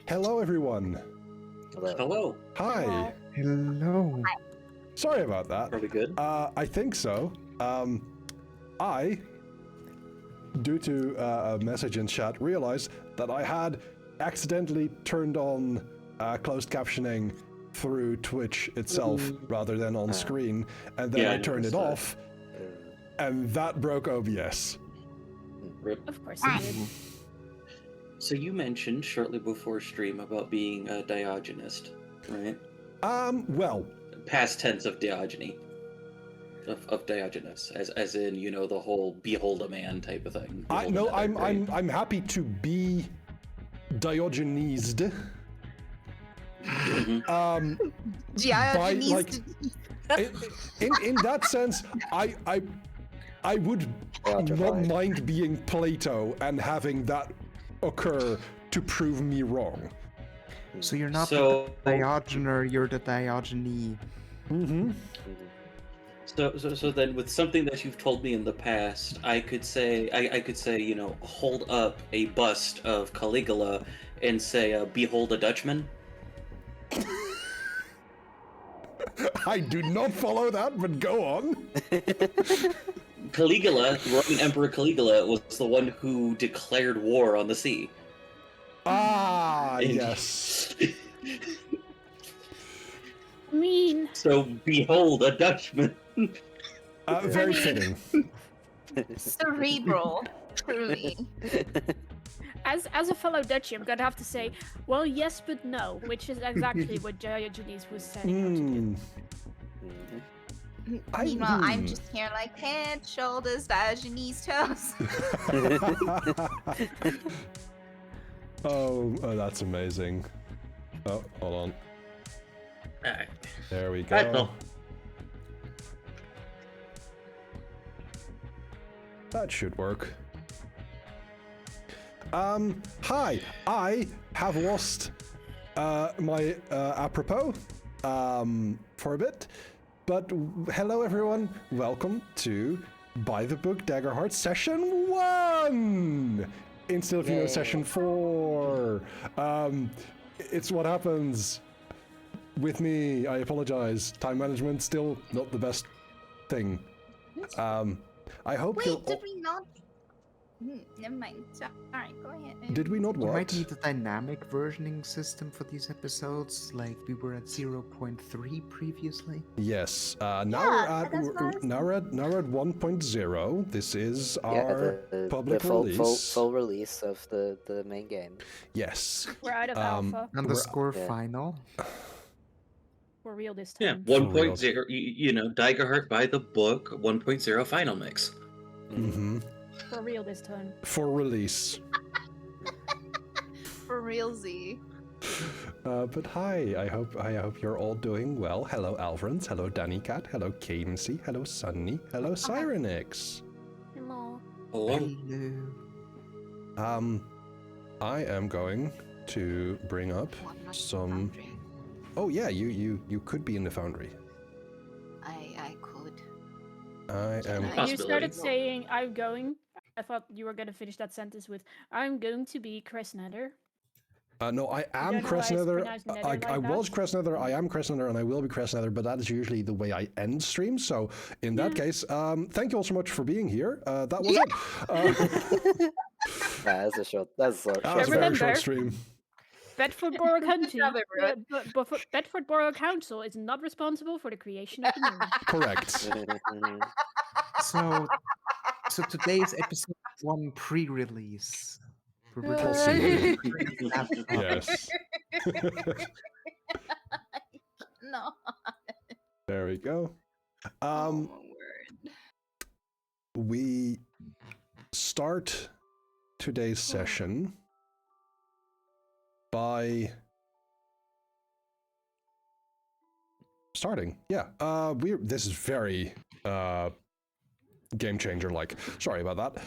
Hello, everyone. Hello. Hi. Hello. Sorry about that. Are we good? I think so. I, due to a message in chat, realized that I had accidentally turned on closed captioning through Twitch itself rather than on screen, and then I turned it off, and that broke OBS. Of course it did. So you mentioned shortly before stream about being a Diogenist, right? Well, Past tense of Diogeny. Of Diogenes, as in, you know, the whole behold a man type of thing. No, I'm happy to be Diogenesed. Diogenes. Like, in that sense, I would not mind being Plato and having that occur to prove me wrong. So you're not So- the Diogener, you're the Diogeny. Mm-hmm. So then, with something that you've told me in the past, I could say, you know, hold up a bust of Caligula and say, "Behold a Dutchman." I do not follow that, but go on. Caligula, the Roman Emperor Caligula, was the one who declared war on the sea. Ah, yes. Mean. So behold a Dutchman. Very fitting. Cerebral. Truly. As a fellow Dutchie, I'm gonna have to say, well, yes, but no, which is exactly what Diogenes was setting out to do. Meanwhile, I'm just here like head, shoulders, Diogenes, toes. Oh, that's amazing. Oh, hold on. Alright. There we go. Alright, Phil. That should work. Hi. I have lost my apropos for a bit, but hello everyone. Welcome to By the Book Daggerheart Session 1 instead of Session 4. It's what happens with me. I apologize. Time management still not the best thing. I hope Wait, you'll. did we not? Never mind. Alright, go ahead. Did we not We what? might need a dynamic versioning system for these episodes, like we were at 0.3 previously. Yes. Now Yeah, that's what I was we're at 1.0. This is our the public full, release. full release of the main game. Yes. We're out of alpha. Underscore yeah. final. For real this Yeah, time. 1.0, you know, Daggerheart by the book, 1.0 final mix. Mm-hmm. For real this time. For release. For real, Z. But hi. I hope you're all doing well. Hello, Alvrans. Hello, Danny Cat. Hello, Cadency. Hello, Sunny. Hello, Sirenix. Hello. Hello. Hello. I am going to bring up some. Oh yeah, you could be in the foundry. I could. I am. You Possibility. started saying, I'm going. I thought you were gonna finish that sentence with, I'm going to be Cressnether. No, I am don't know why it's Cressnether. pronounced Nether I like that. was Cressnether, I am Cressnether, and I will be Cressnether, but that is usually the way I end streams. So in that case, thank you all so much for being here. That was it. That's a short. That's a short. That was a very Remember- short stream. Bedford Borough County, Another road. Bedford Borough Council is not responsible for the creation of the moon. Correct. So today's episode 1 pre-release. We're Possibly. recording Yes. No. There we go. Oh, my word. We start today's session by starting. Yeah. This is very game changer like. Sorry about that.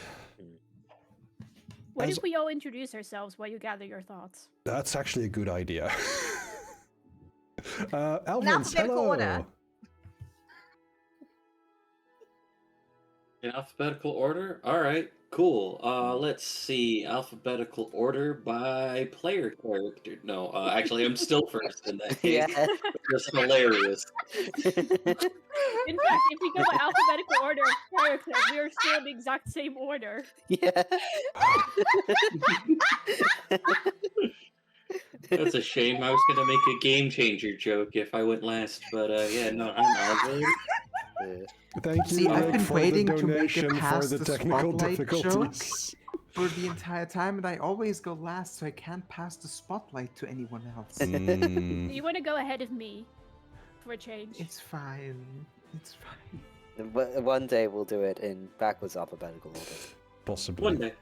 What As- if we all introduce ourselves while you gather your thoughts? That's actually a good idea. In Alvin's, alphabetical hello. order. In alphabetical order? Alright. Cool. Let's see. Alphabetical order by player character. No, actually, I'm still first in that case. Yeah. That's hilarious. In fact, if we go by alphabetical order of character, we are still in the exact same order. Yeah. That's a shame. I was gonna make a game changer joke if I went last, but yeah, no, I'm Alvin. Yeah. Thank you, See, I've Rick, been for waiting the to make it donation for past the the technical spotlight difficulties. for the entire time, and I always go last, so I can't pass the spotlight to anyone else. Mm, You want to go ahead of me for a change? It's fine. It's fine. One day we'll do it in backwards alphabetical order. possibly. One day.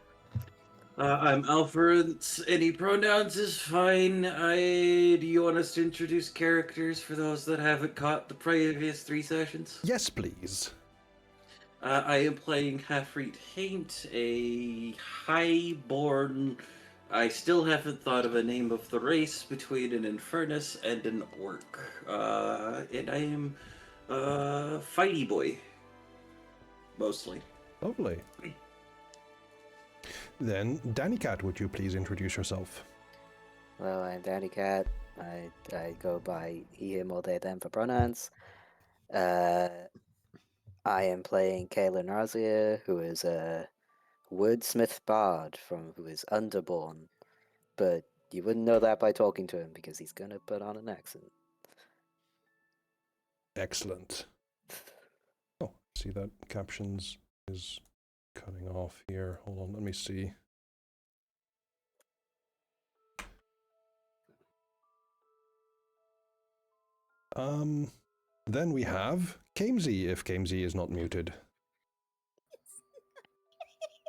I'm Alfred. Any pronouns is fine. Do you want us to introduce characters for those that haven't caught the previous 3 sessions? Yes, please. I am playing Halfreet Haint, a highborn. I still haven't thought of a name of the race between an Infernus and an Orc. And I am fighty boy. Mostly. Lovely. Then, Danny Cat, would you please introduce yourself? Hello, I'm Danny Cat. I go by he, him, all day, them for pronouns. I am playing Kayla Narzia, who is a wordsmith bard who is underborn, but you wouldn't know that by talking to him because he's gonna put on an accent. Excellent. Oh, see that captions is cutting off here. Hold on, let me see. Then we have Kamesy, if Kamesy is not muted.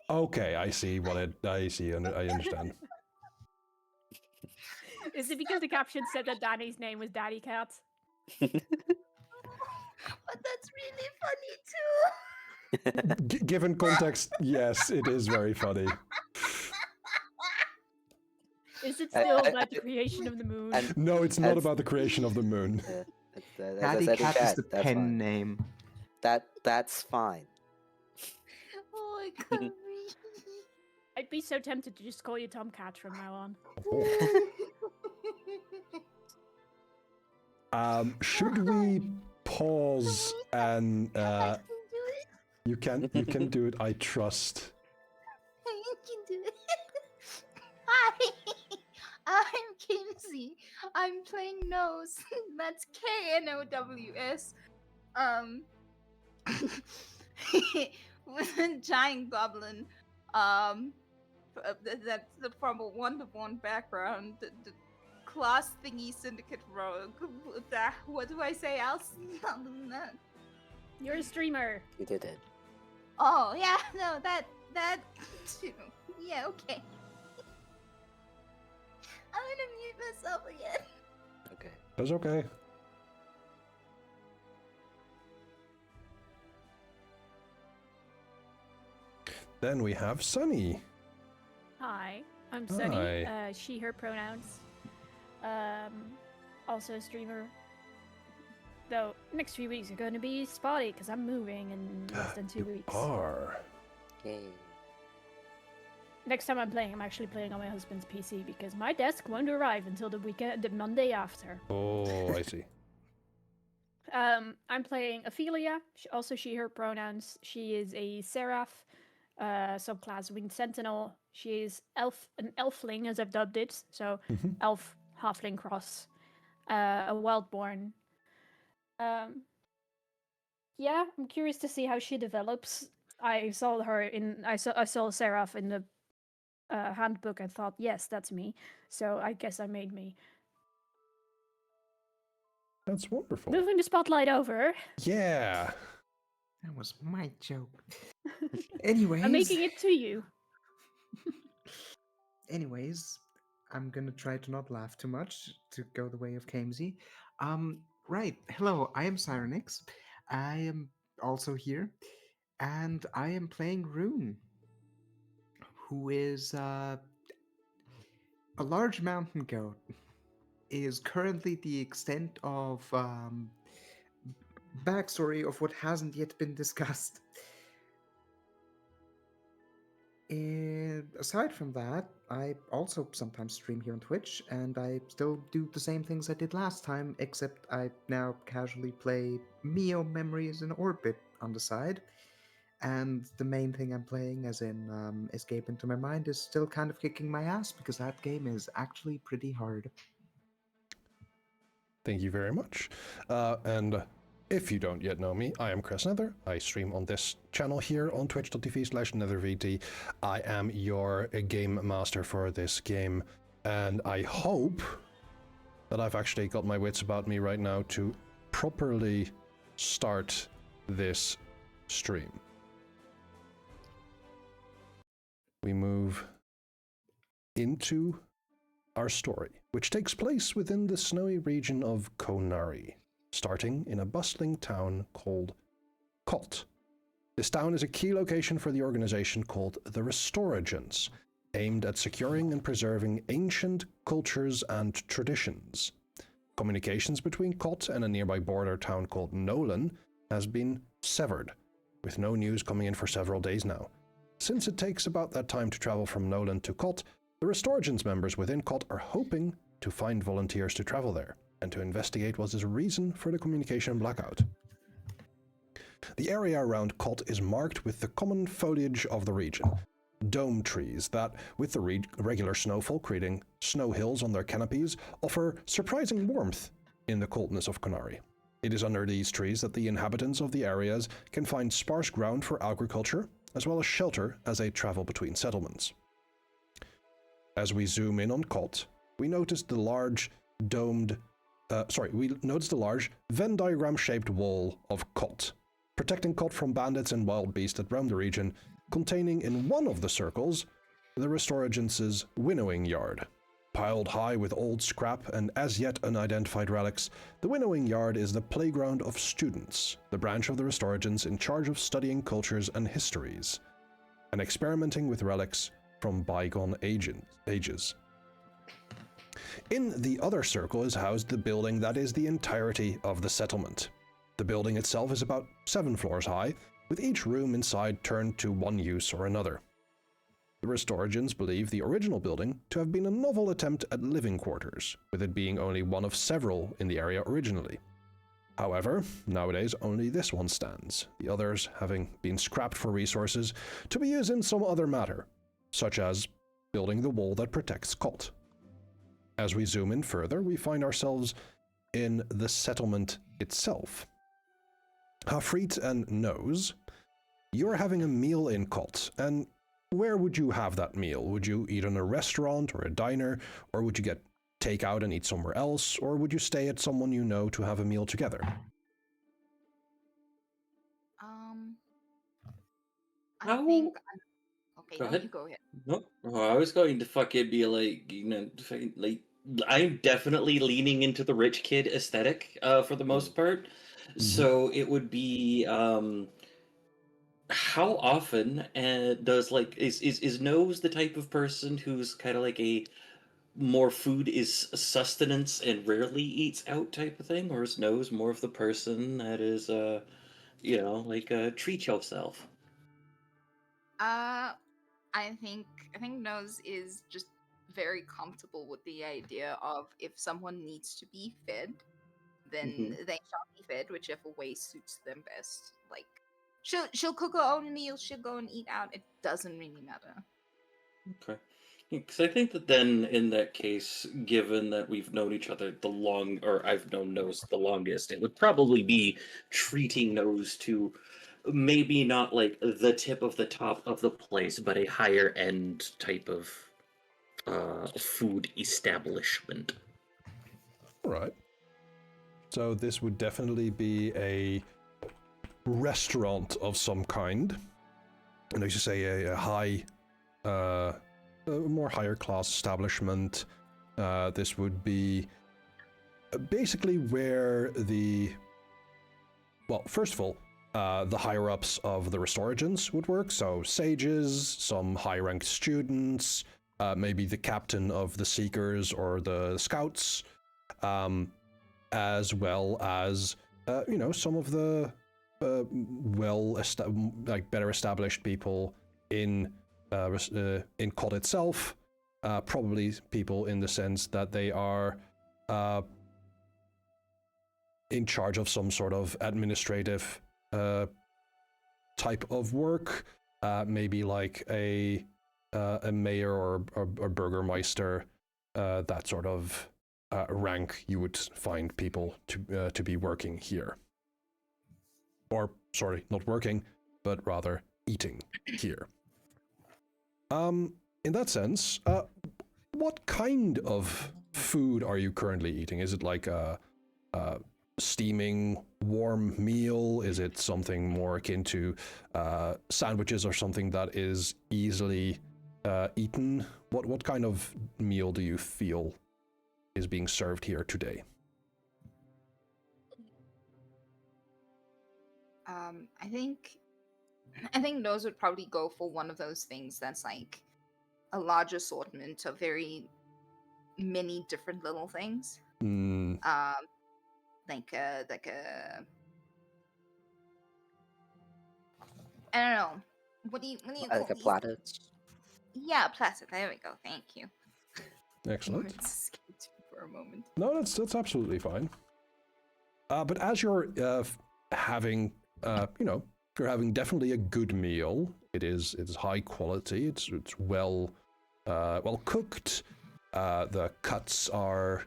Okay, I see and I understand. Is it because the caption said that Danny's name was Daddy Cat? But that's really funny too. Given context, yes, it is very funny. Is it still about the creation of the moon? No, it's not about the creation of the moon. As I Daddy said in Cat is chat, the that's pen fine. name. That's fine. Oh my god. I'd be so tempted to just call you Tomcat from now on. Should we pause and I can do it. you can do it, I trust. I can do it. Hi, I'm Kimsey. I'm playing Nose. That's Knows. With a giant goblin. That's from a one-to-one background. The class thingy syndicate rogue. What do I say else? Other than that? You're a streamer. You did it. Oh yeah, no, that too. Yeah, okay. I'm gonna mute myself again. Okay. That's okay. Then we have Sunny. Hi, I'm Sunny. Hi. She, her pronouns. Also a streamer. Though next few weeks are going to be spotty because I'm moving in less than 2 You weeks. are. Yay. Next time I'm playing, I'm actually playing on my husband's PC because my desk won't arrive until the Monday after. Oh, I see. I'm playing Ophelia. Also, she, her pronouns. She is a Seraph, subclass Winged Sentinel. She is an elfling, as I've dubbed it. So, Mhm. elf, halfling cross, a wildborn. Yeah, I'm curious to see how she develops. I saw Seraph in the handbook. I thought, yes, that's me. So I guess I made me. That's wonderful. Moving the spotlight over. Yeah. That was my joke. Anyways. I'm making it to you. Anyways, I'm gonna try to not laugh too much to go the way of Kamesy. Right. Hello, I am Cyronix. I am also here, and I am playing Rune, who is a large mountain goat. Is currently the extent of backstory of what hasn't yet been discussed. Aside from that, I also sometimes stream here on Twitch, and I still do the same things I did last time, except I now casually play Mio Memories in Orbit on the side. And the main thing I'm playing, as in Escape into My Mind, is still kind of kicking my ass because that game is actually pretty hard. Thank you very much. And if you don't yet know me, I am Chris Nether. I stream on this channel here on twitch.tv/nethervt. I am your game master for this game, and I hope that I've actually got my wits about me right now to properly start this stream. We move into our story, which takes place within the snowy region of Konari, starting in a bustling town called Kot. This town is a key location for the organization called the Restoragents, aimed at securing and preserving ancient cultures and traditions. Communications between Kot and a nearby border town called Nolan has been severed, with no news coming in for several days now. Since it takes about that time to travel from Nolan to Kot, the Restoragents members within Kot are hoping to find volunteers to travel there and to investigate what is the reason for the communication blackout. The area around Kot is marked with the common foliage of the region, dome trees that, with the regular snowfall creating snow hills on their canopies, offer surprising warmth in the coldness of Konari. It is under these trees that the inhabitants of the areas can find sparse ground for agriculture, as well as shelter as they travel between settlements. As we zoom in on Kot, we notice the large Venn diagram-shaped wall of Kot, protecting Kot from bandits and wild beasts that roam the region, containing in one of the circles the Restoragents' winnowing yard. Piled high with old scrap and as yet unidentified relics, the winnowing yard is the playground of students, the branch of the Restoragents in charge of studying cultures and histories, and experimenting with relics from bygone ages. In the other circle is housed the building that is the entirety of the settlement. The building itself is about 7 floors high, with each room inside turned to one use or another. The Restoragents believe the original building to have been a novel attempt at living quarters, with it being only one of several in the area originally. However, nowadays only this one stands, the others having been scrapped for resources to be used in some other matter, such as building the wall that protects Kot. As we zoom in further, we find ourselves in the settlement itself. Hafrit and Nose, you're having a meal in Kot, and where would you have that meal? Would you eat in a restaurant or a diner, or would you get takeout and eat somewhere else, or would you stay at someone you know to have a meal together? I How- think. Okay, Go no, ahead. you go ahead. No, oh, I was going to fucking be like, fucking, like, I'm definitely leaning into the rich kid aesthetic, for the most part. So it would be, how often does like is Nose the type of person who's kind of like a more food is sustenance and rarely eats out type of thing, or is Nose more of the person that is like treat yourself? I think Nose is just very comfortable with the idea of if someone needs to be fed, then Mhm. they shall be fed, whichever way suits them best. Like she'll cook her own meals, she'll go and eat out. It doesn't really matter. Okay. Because I think that then, in that case, given that we've known each other or I've known Nose the longest, it would probably be treating Nose to maybe not like the tip of the top of the place, but a higher end type of food establishment. Right. So this would definitely be a restaurant of some kind. And as you say, a high, a more higher class establishment. This would be basically where first of all, the higher-ups of the Restoragents would work, so sages, some high-ranked students, maybe the captain of the Seekers or the Scouts, as well as, some of the better established people in in COD itself. Probably people in the sense that they are in charge of some sort of administrative type of work, maybe like a mayor or burgermeister, that sort of rank you would find people to be working here. Or, sorry, not working, but rather eating here. In that sense, what kind of food are you currently eating? Is it like a steaming warm meal? Is it something more akin to sandwiches or something that is easily eaten? What kind of meal do you feel is being served here today? I think those would probably go for one of those things that's like a large assortment of very many different little things. Like a I don't know. What do you Like call a these? platter? Yeah, platter. There we go. Thank you. Excellent. Words escaped me for a moment. No, that's absolutely fine. But as you're having, you're having definitely a good meal. It's high quality. It's well cooked. The cuts are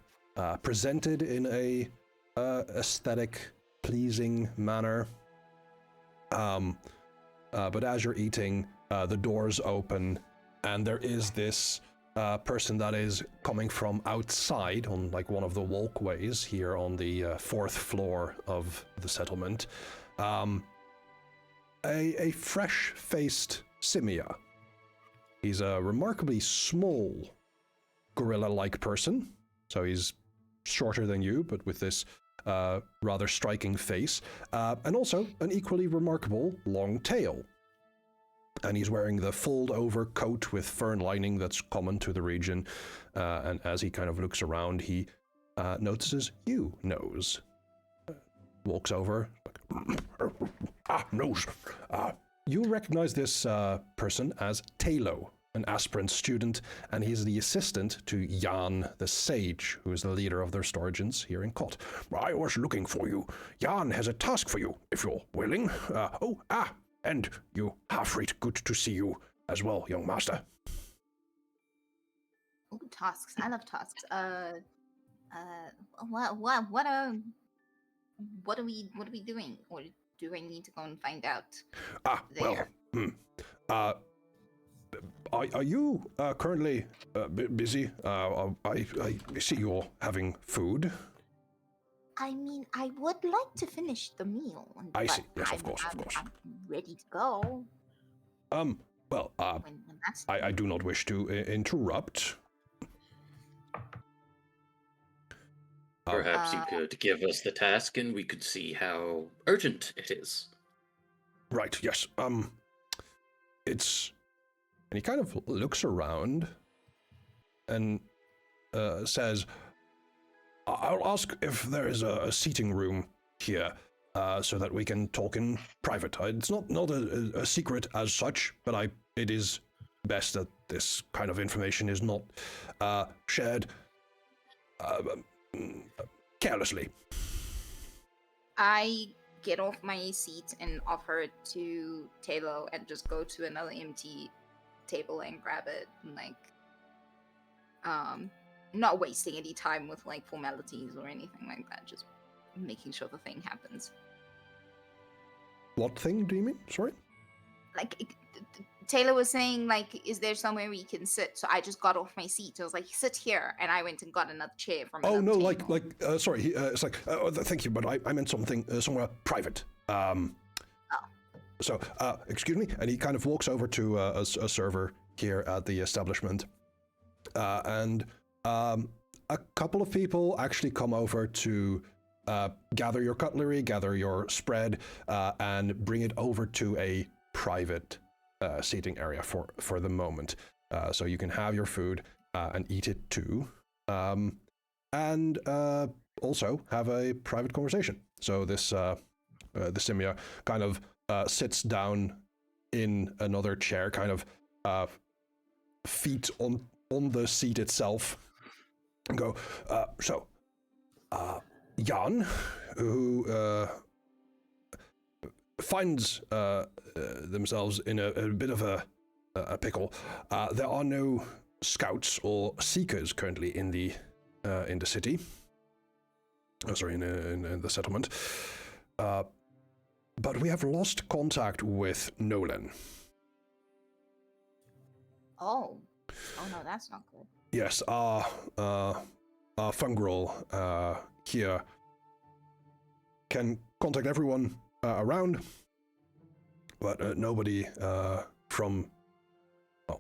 presented in a aesthetic, pleasing manner. But as you're eating, the doors open, and there is this person that is coming from outside on like one of the walkways here on the fourth floor of the settlement. A fresh-faced Simia. He's a remarkably small gorilla-like person, so he's shorter than you, but with this rather striking face, and also an equally remarkable long tail. And he's wearing the fold-over coat with fern lining that's common to the region, and as he kind of looks around, he notices you, Nose. Walks over, Nose. You recognize this person as Talo, an aspirant student, and he's the assistant to Jan the Sage, who is the leader of their Storagins here in Kot. I was looking for you. Jan has a task for you, if you're willing. And you, Halfreet, good to see you as well, young master. Oh, tasks. I love tasks. What are we doing? Or do I need to go and find out? Are you currently busy? I see you're having food. I mean, I would like to finish the meal. I see. Yes, of course. I'm ready to go. When that's I do not wish to interrupt. Perhaps you could give us the task and we could see how urgent it is. Right, yes. It's... And he kind of looks around and says, I'll ask if there is a seating room here so that we can talk in private. It's not a secret as such, but it is best that this kind of information is not shared carelessly. I get off my seat and offer it to Talo and just go to another empty table and grab it and not wasting any time with like formalities or anything like that, just making sure the thing happens. What thing do you mean? Sorry? Taylor was saying, like, is there somewhere we can sit? So I just got off my seat. I was like, sit here, and I went and got another chair from. Oh no, table. sorry. It's like, thank you, but I meant something somewhere private. So, excuse me, and he kind of walks over to a server here at the establishment, and a couple of people actually come over to gather your cutlery, gather your spread, and bring it over to a private seating area for the moment, so you can have your food and eat it too, and also have a private conversation. So this the Simia kind of sits down in another chair, kind of feet on the seat itself and go, Jan, who finds themselves in a bit of a pickle. There are no scouts or seekers currently in the city. Oh, sorry, in the settlement. But we have lost contact with Nolan. Oh no, that's not good. Yes, our fungrel here can contact everyone around, but nobody from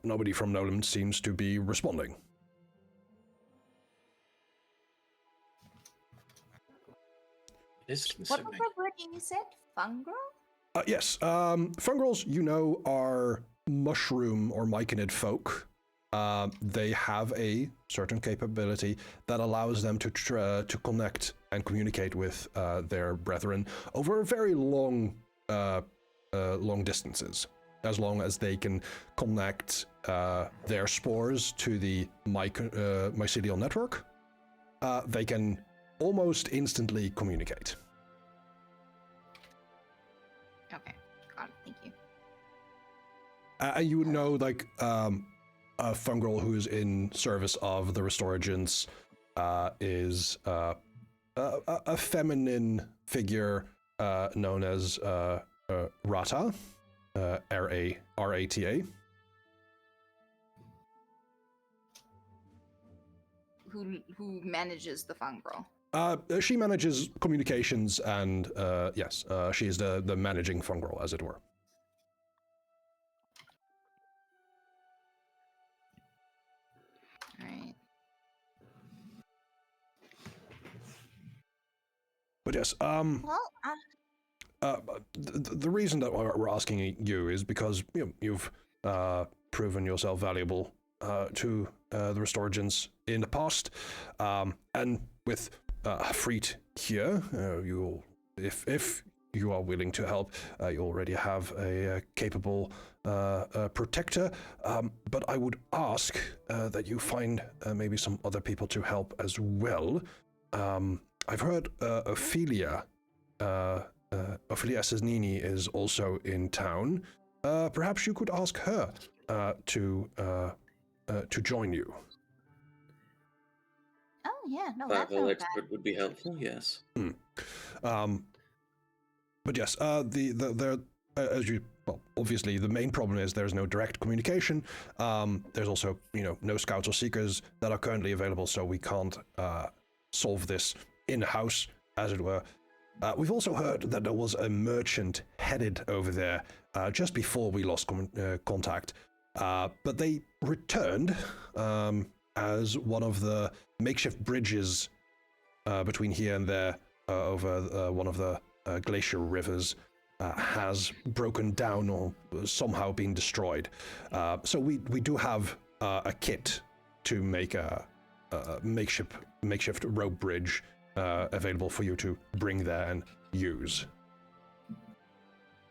Nolan seems to be responding. It is What concerning. was the word you said? Fungal? Yes, fungrels, are mushroom or myconid folk. They have a certain capability that allows them to connect and communicate with their brethren over very long distances. As long as they can connect their spores to the mycelial network, they can almost instantly communicate. Okay, got it. Thank you. And you would know, like, a fungrel who's in service of the Restoragents is a feminine figure known as Rata, R-A-T-A. Who manages the fungal? She manages communications and, yes, she is the managing fungrel, as it were. Right. But yes, Well, the reason that we're asking you is because you've proven yourself valuable to the Restoragents in the past, and with Hafrit here, if you are willing to help, you already have a capable protector. But I would ask that you find maybe some other people to help as well. I've heard Ophelia Sesnini is also in town. Perhaps you could ask her to join you. oh yeah, no, that's Survival not bad. expert would be helpful, yes. But yes, as you, well, obviously the main problem is there's no direct communication. There's also, no scouts or seekers that are currently available, so we can't solve this in-house, as it were. We've also heard that there was a merchant headed over there just before we lost contact, but they returned as one of the makeshift bridges between here and there over one of the glacier rivers has broken down or somehow been destroyed. So we do have a kit to make a makeshift rope bridge available for you to bring there and use.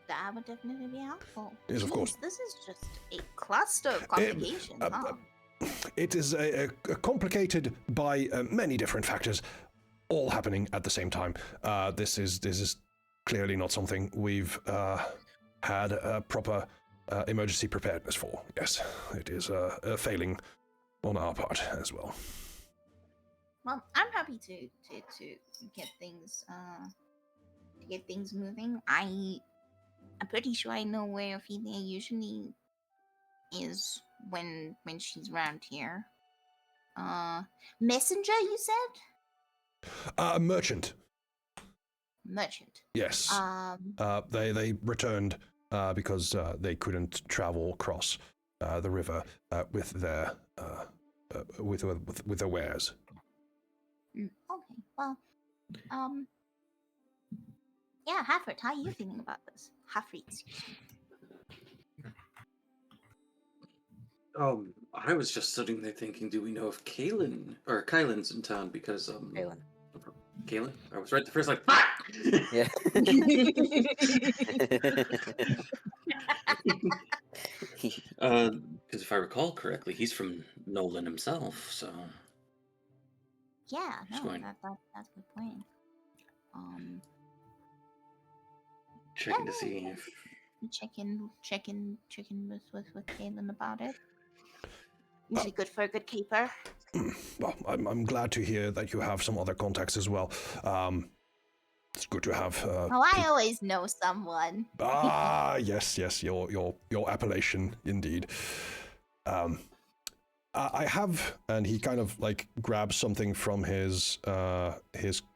That would definitely be helpful. Yes, of course. This is just a cluster of complications, huh? It is a complicated by many different factors, all happening at the same time. This is clearly not something we've had a proper emergency preparedness for. Yes, it is a failing on our part as well. Well, I'm happy to get things moving. I'm pretty sure I know where Ophelia usually is when she's around here. Messenger, you said? Merchant. Merchant. Yes. They returned because they couldn't travel across the river with their with their wares. Okay. Well, yeah, Hafrit, how are you feeling about this? Hafrit. I was just sitting there thinking, do we know if Kylan's in town? Because Kaylin? I was right the first fuck! Yeah. Because if I recall correctly, he's from Nolan himself, so Yeah, Just no, going- that's a good point. checking to see if Checking with Caitlin about it. Usually good for a good keeper. Well, I'm glad to hear that you have some other contacts as well. It's good to have. Oh, I always know someone. Yes, your appellation indeed. I have, and he kind of like grabs something from his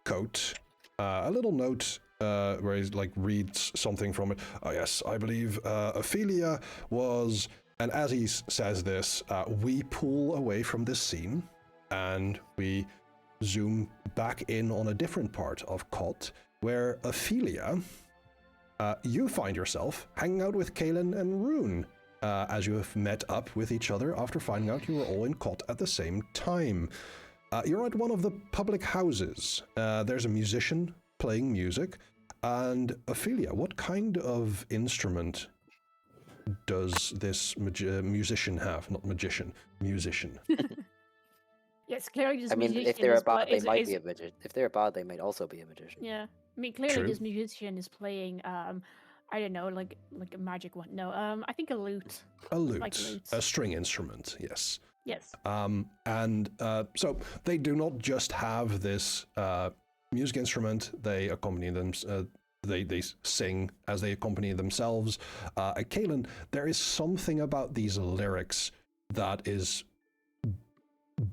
coat, a little note where he like reads something from it. Oh yes, I believe Ophelia was, and as he says this, we pull away from this scene, and we zoom back in on a different part of Cot, where Ophelia, you find yourself hanging out with Kaelin and Rune. As you have met up with each other after finding out you were all in Cot at the same time. You're at one of the public houses. There's a musician playing music. And Ophelia, what kind of instrument does this musician have? Not magician, musician. Yes, clearly this I mean, musician if they're a is pla- bard, they is- might is- be a magician. If they're a bard, they might also be a magician. Yeah, I mean, clearly True. this musician is playing. I don't know, like a magic one. No, I think a lute. A lute, Like lutes. a string instrument, yes. Yes. So they do not just have this music instrument, they accompany them, they sing as they accompany themselves. Kaelin, there is something about these lyrics that is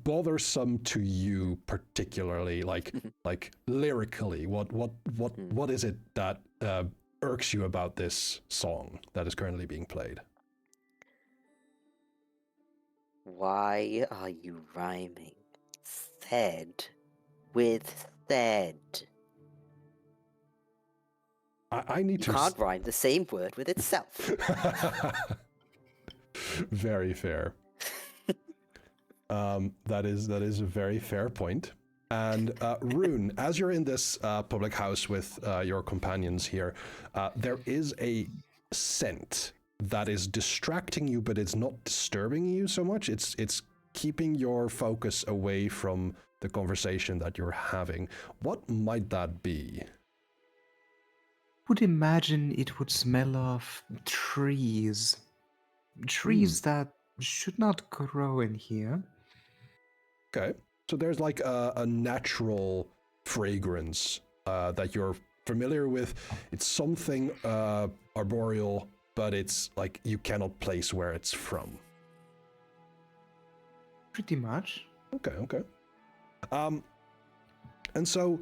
bothersome to you particularly, like lyrically. What is it that irks you about this song that is currently being played? Why are you rhyming said with said? I need You to. can't rhyme the same word with itself. Very fair. That is a very fair point. And Rune, as you're in this public house with your companions here, there is a scent that is distracting you, but it's not disturbing you so much. It's keeping your focus away from the conversation that you're having. What might that be? Would imagine it would smell of trees. Trees that should not grow in here. Okay, so there's like a natural fragrance that you're familiar with. It's something arboreal, but it's like you cannot place where it's from. Pretty much. Okay. And so,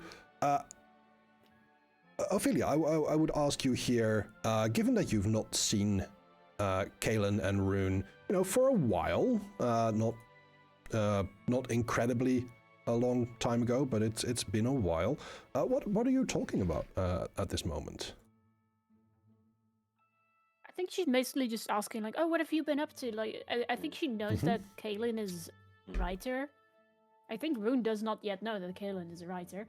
Ophelia, I would ask you here, given that you've not seen Kaelin and Rune, for a while, not incredibly a long time ago, but it's been a while. What are you talking about at this moment? I think she's mostly just asking, like, oh, what have you been up to? Like, I think she knows that Kaelin is a writer. I think Rune does not yet know that Kaelin is a writer.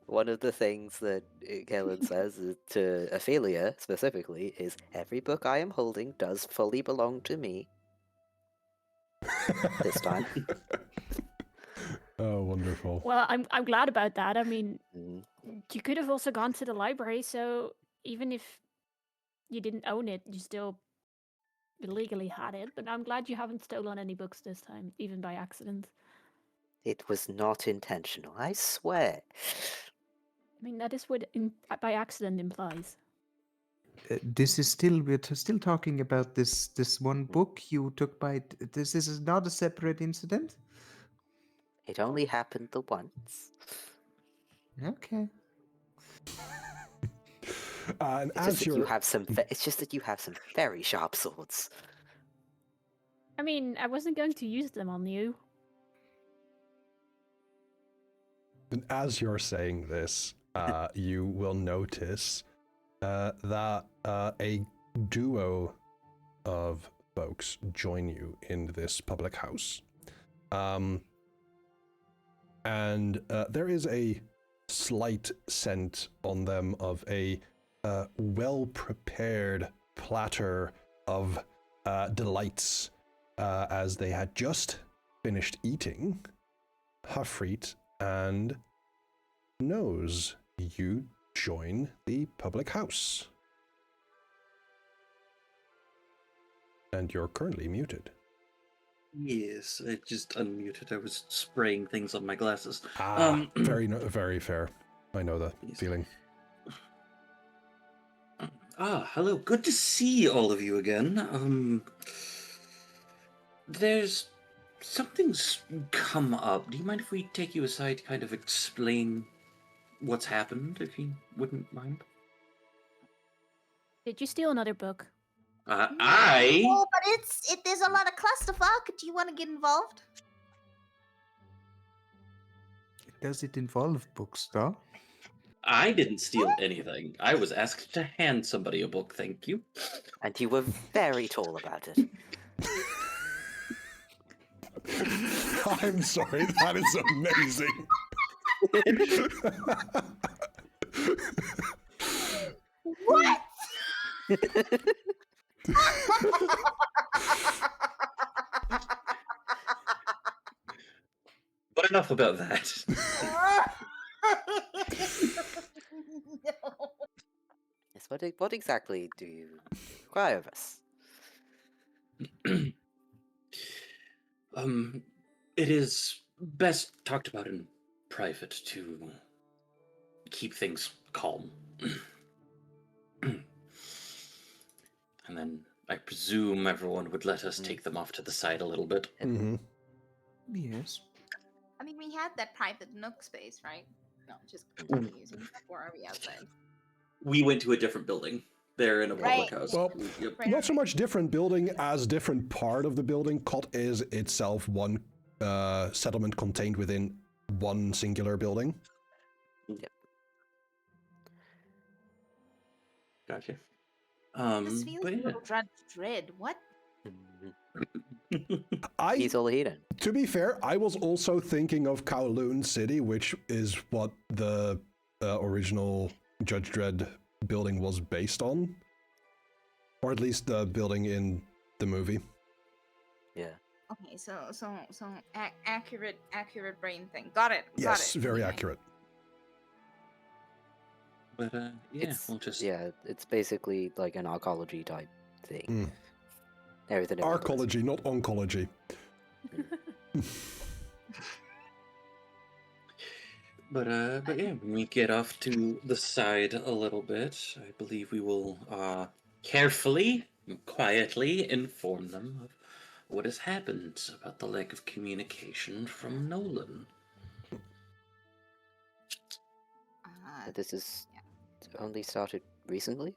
One of the things that Kaelin says to Ophelia specifically is, every book I am holding does fully belong to me. This time. Oh, wonderful. Well, I'm glad about that. I mean, Mm. you could have also gone to the library, so even if you didn't own it, you still illegally had it. But I'm glad you haven't stolen any books this time, even by accident. It was not intentional, I swear. I mean, that is what by accident implies. We're still talking about this one book you took by. This is not a separate incident. It only happened the once. Okay. And It's just, as that you have some it's just that you have some very sharp swords. I mean, I wasn't going to use them on you. And as you're saying this, you will notice that a duo of folks join you in this public house. And there is a slight scent on them of a well-prepared platter of delights as they had just finished eating, Hafrit and Nose, you join the public house. And you're currently muted. Yes, I just unmuted. I was spraying things on my glasses. Very fair. I know the Yes. feeling. Hello. Good to see all of you again. There's something's come up. Do you mind if we take you aside to kind of explain what's happened, if you wouldn't mind? Did you steal another book? Oh, but there's a lot of clusterfuck. Do you want to get involved? Does it involve books, though? I didn't steal anything. I was asked to hand somebody a book, thank you. And you were very tall about it. I'm sorry, that is amazing. What? But enough about that. No. Yes, what exactly do you require of us? It is best talked about in private to keep things calm. And then I presume everyone would let us take them off to the side a little bit. Mm-hmm. Yes. I mean, we had that private nook space, right? No, just continue using that. Or are we outside? We went to a different building. They're in a public Right. house. Well, Yep. Right, not so right. much different building as different part of the building. Cot is itself one settlement contained within one singular building. Gotcha. This feels But a little dread. What? He's all eaten. To be fair, I was also thinking of Kowloon City, which is what the original Judge Dredd building was based on. Or at least the building in the movie. Yeah. Okay, so accurate brain thing. Got it. Yes, very Okay. accurate. But yeah, It's, we'll just it's basically like an arcology type thing. Mm. Everything. in one place. Arcology, not oncology. But yeah, when we get off to the side a little bit, I believe we will carefully and quietly inform them of what has happened about the lack of communication from Nolan. But this is only started recently?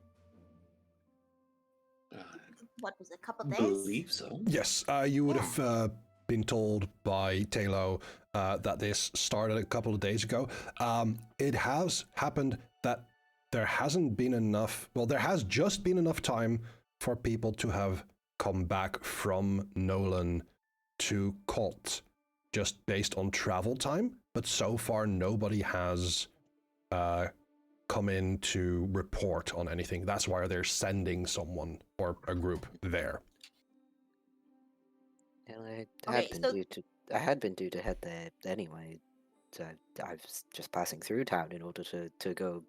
What was it, a couple days? Believe so. Yes, you would have been told by Talo that this started a couple of days ago. It has happened that there hasn't been enough, well, there has just been enough time for people to have come back from Nolan to Colt, just based on travel time, but so far nobody has come in to report on anything. That's why they're sending someone or a group there. And I Okay, had been due to head there anyway. So I was just passing through town in order to go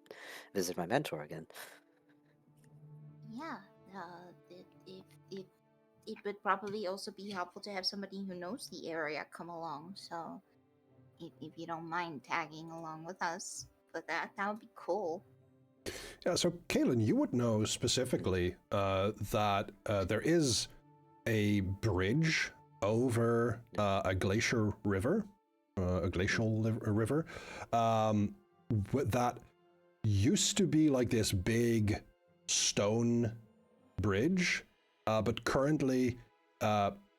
visit my mentor again. Yeah. It would probably also be helpful to have somebody who knows the area come along. So, if you don't mind tagging along with us for that would be cool. Yeah, so Kaylin, you would know specifically that there is a bridge over a glacial river, that used to be like this big stone bridge, but currently,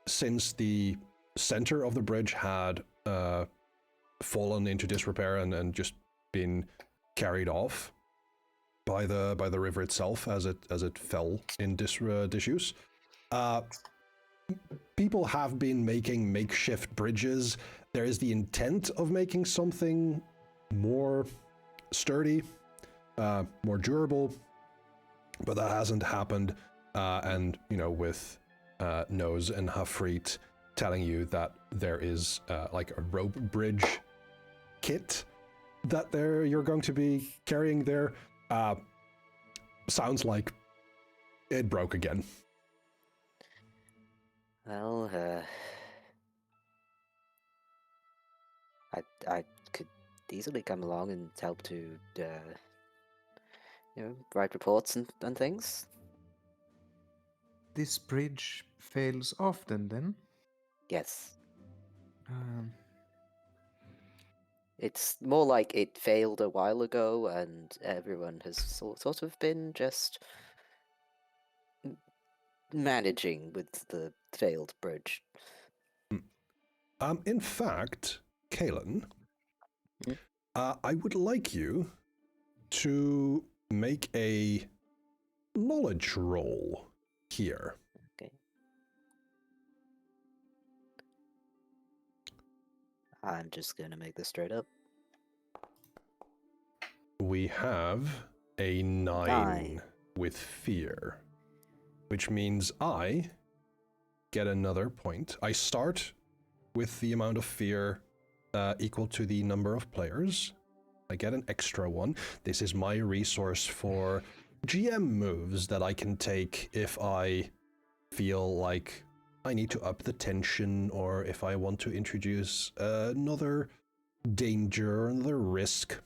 since the center of the bridge had fallen into disrepair and just been carried off by the river itself as it fell in disuse. People have been making makeshift bridges. There is the intent of making something more sturdy, more durable, but that hasn't happened. And with Nose and Hafreet telling you that there is like a rope bridge kit that you're going to be carrying there. Sounds like it broke again. Well, I could easily come along and help to, write reports and things. This bridge fails often, then? Yes. Um, It's more like it failed a while ago, and everyone has sort of been just managing with the failed bridge. In fact, Kalen, Mhm. I would like you to make a knowledge roll here. Okay. I'm just gonna make this straight up. We have a 9 with fear, which means I get another point. I start with the amount of fear equal to the number of players. I get an extra one. This is my resource for GM moves that I can take if I feel like I need to up the tension, or if I want to introduce another danger, another risk.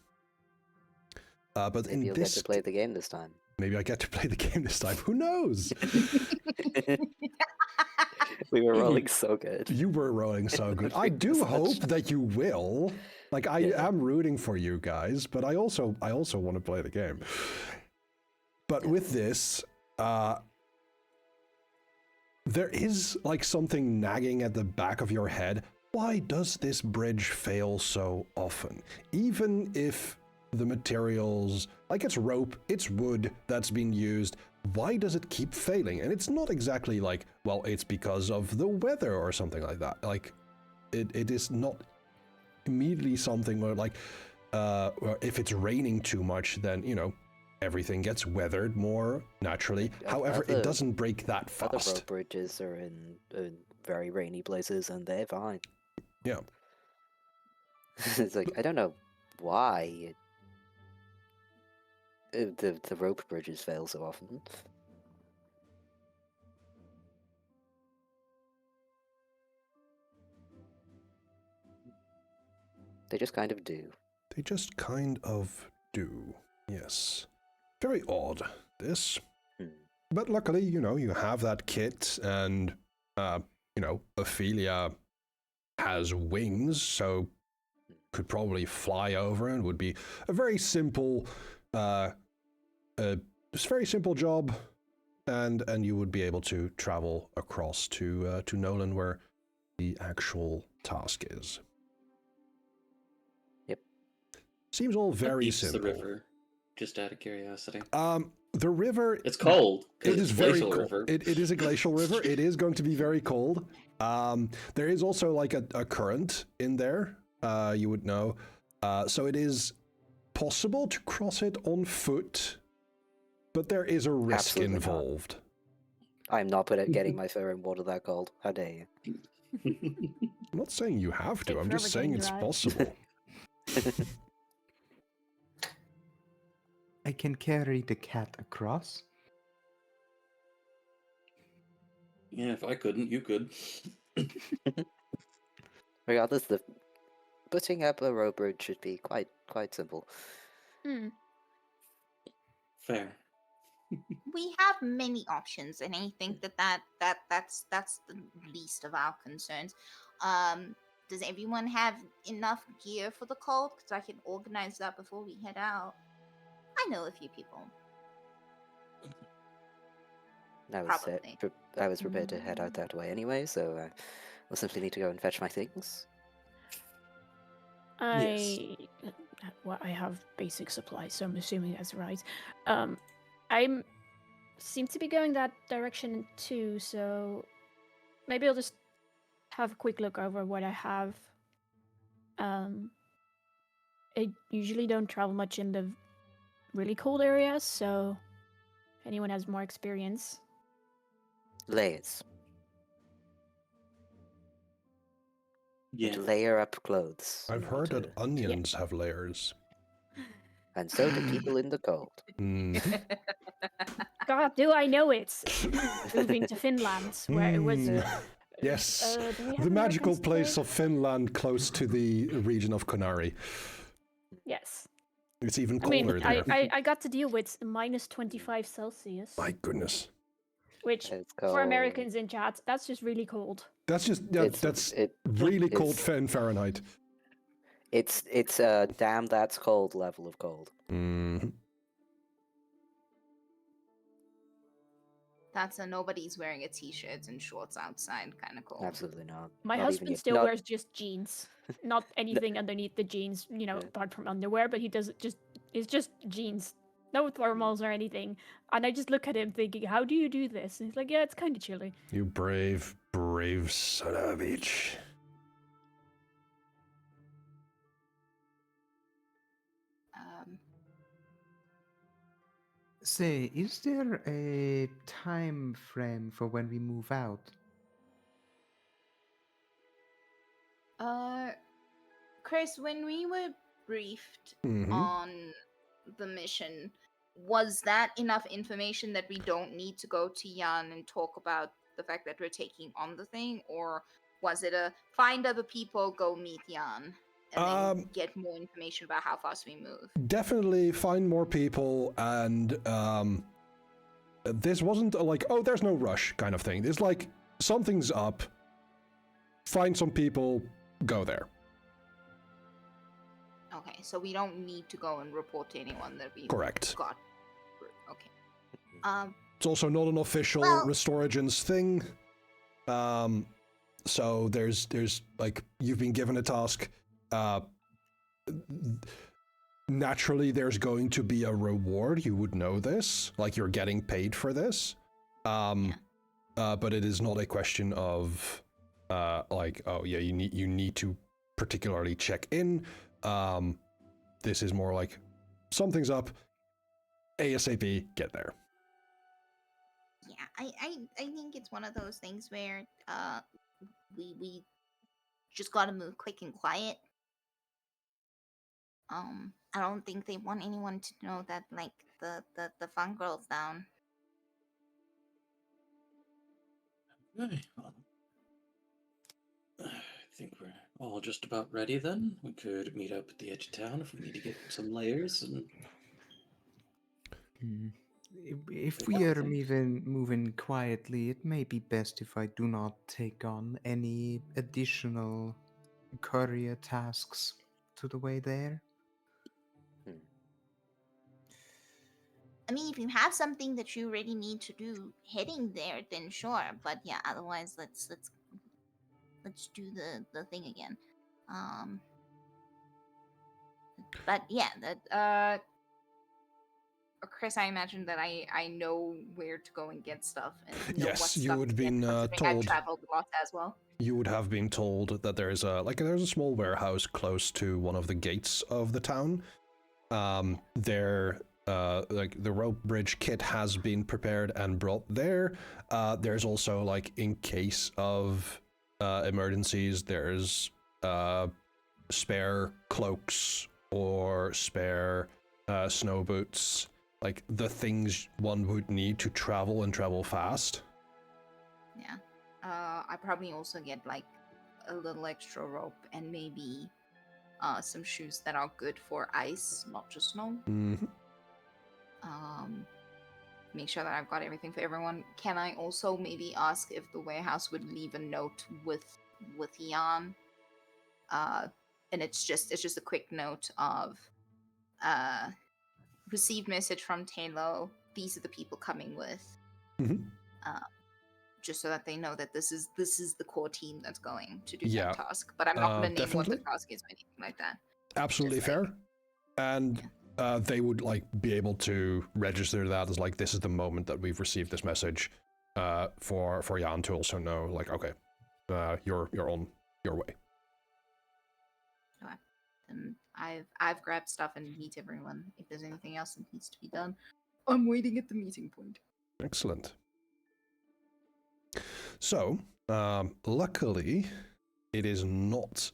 But Maybe you'll get to play the game this time. Maybe I get to play the game this time. Who knows? We were rolling so good. You were rolling so good. I do hope that you will. Like, I am rooting for you guys, but I also want to play the game. But with this, there is like something nagging at the back of your head. Why does this bridge fail so often? Even if the materials, like it's rope, it's wood that's been used, why does it keep failing? And it's not exactly like, well, it's because of the weather or something like that. Like, it is not immediately something where, like, if it's raining too much, then, everything gets weathered more naturally. However, it doesn't break that fast. Other rope bridges are in very rainy places, and they're fine. Yeah. It's like, I don't know why the rope bridges fail so often. They just kind of do. They just kind of do, yes. Very odd, this. But luckily, you have that kit, and, Ophelia has wings, so could probably fly over, and would be a very simple, very simple job, and you would be able to travel across to Nolan, where the actual task is. Yep. Seems all very simple. The river, just out of curiosity. The river... It's cold. It is very cold. River. It is a glacial river. It is going to be very cold. There is also like a current in there, you would know. So it is possible to cross it on foot, but there is a risk involved. I'm not getting my fur in water that cold. How dare you? I'm not saying you have to. I'm just saying it's possible. I can carry the cat across. Yeah, if I couldn't, you could. Regardless, the putting up a rope bridge should be quite simple. Fair. We have many options, and I think that's the least of our concerns. Does everyone have enough gear for the cold? Because I can organize that before we head out. I know a few people. I was prepared to head out that way anyway, so I'll simply need to go and fetch my things. I have basic supplies, so I'm assuming that's right. I seem to be going that direction too, so maybe I'll just have a quick look over what I have. I usually don't travel much in the really cold areas, so if anyone has more experience. Layers. Yeah. layer up clothes. I've heard that to- onions have layers. And so do people in the cold. Mm. God, do I know it? Moving to Finland, where it was. Mm. Yes, do we have the an magical American place state? of Finland, close to the region of Konari. Yes. It's even I mean, colder there. I got to deal with minus 25 Celsius, My goodness, which It's for called. Americans in chat, that's just really cold. that's just that's it really cold is- in Fahrenheit. It's a damn that's cold level of cold. Mm. That's a nobody's wearing a t-shirt and shorts outside kind of cold. Absolutely not. My Not even husband your- still not- wears just jeans, not anything underneath the jeans, Yeah. apart from underwear. But he does it's just jeans, no thermals or anything. And I just look at him thinking, how do you do this? And he's like, yeah, it's kind of chilly. You brave, brave son of a bitch. Say, is there a time frame for when we move out? Chris, when we were briefed Mhm. on the mission, was that enough information that we don't need to go to Jan and talk about the fact that we're taking on the thing, or was it a find other people, go meet Jan, and then get more information about how fast we move? Definitely find more people, and this wasn't like, oh, there's no rush kind of thing. It's like, something's up, find some people, go there. Okay, so we don't need to go and report to anyone that we Correct. got. Okay. It's also not an official Well- Restore Agents thing. So there's like, you've been given a task. Naturally, there's going to be a reward. You would know this. Like, you're getting paid for this. But it is not a question of like, oh yeah, you need to particularly check in. This is more like, something's up. ASAP, get there. Yeah, I think it's one of those things where we just gotta move quick and quiet. I don't think they want anyone to know that like the fun girl's down. Okay, well, I think we're all just about ready then. We could meet up at the edge of town if we need to get some layers and If we are moving quietly, it may be best if I do not take on any additional courier tasks to the way there. I mean, if you have something that you really need to do heading there, then sure. But yeah, otherwise let's do the thing again. But yeah, that Chris, I imagine that I know where to go and get stuff and know Yes, what you stuff would to get, been considering I've told. traveled a lot as well. You would have been told that there's a small warehouse close to one of the gates of the town. There, like, the rope bridge kit has been prepared and brought there. There's also, like, in case of emergencies, there's spare cloaks or spare snow boots, like the things one would need to travel and travel fast. Yeah. I probably also get like a little extra rope and maybe some shoes that are good for ice, not just snow. Mm-hmm. Make sure that I've got everything for everyone. Can I also maybe ask if the warehouse would leave a note with Jan? And it's just a quick note of received message from Taylor. These are the people coming with. Mm-hmm. Just so that they know that this is the core team that's going to do Yeah, that task. But I'm not going to name what the definitely. task is or anything like that. Absolutely Just like- fair. And they would, like, be able to register that as, like, this is the moment that we've received this message, for Jan to also know, like, okay, you're on your way. Okay. And I've grabbed stuff and meet everyone. If there's anything else that needs to be done, I'm waiting at the meeting point. Excellent. So, luckily, it is not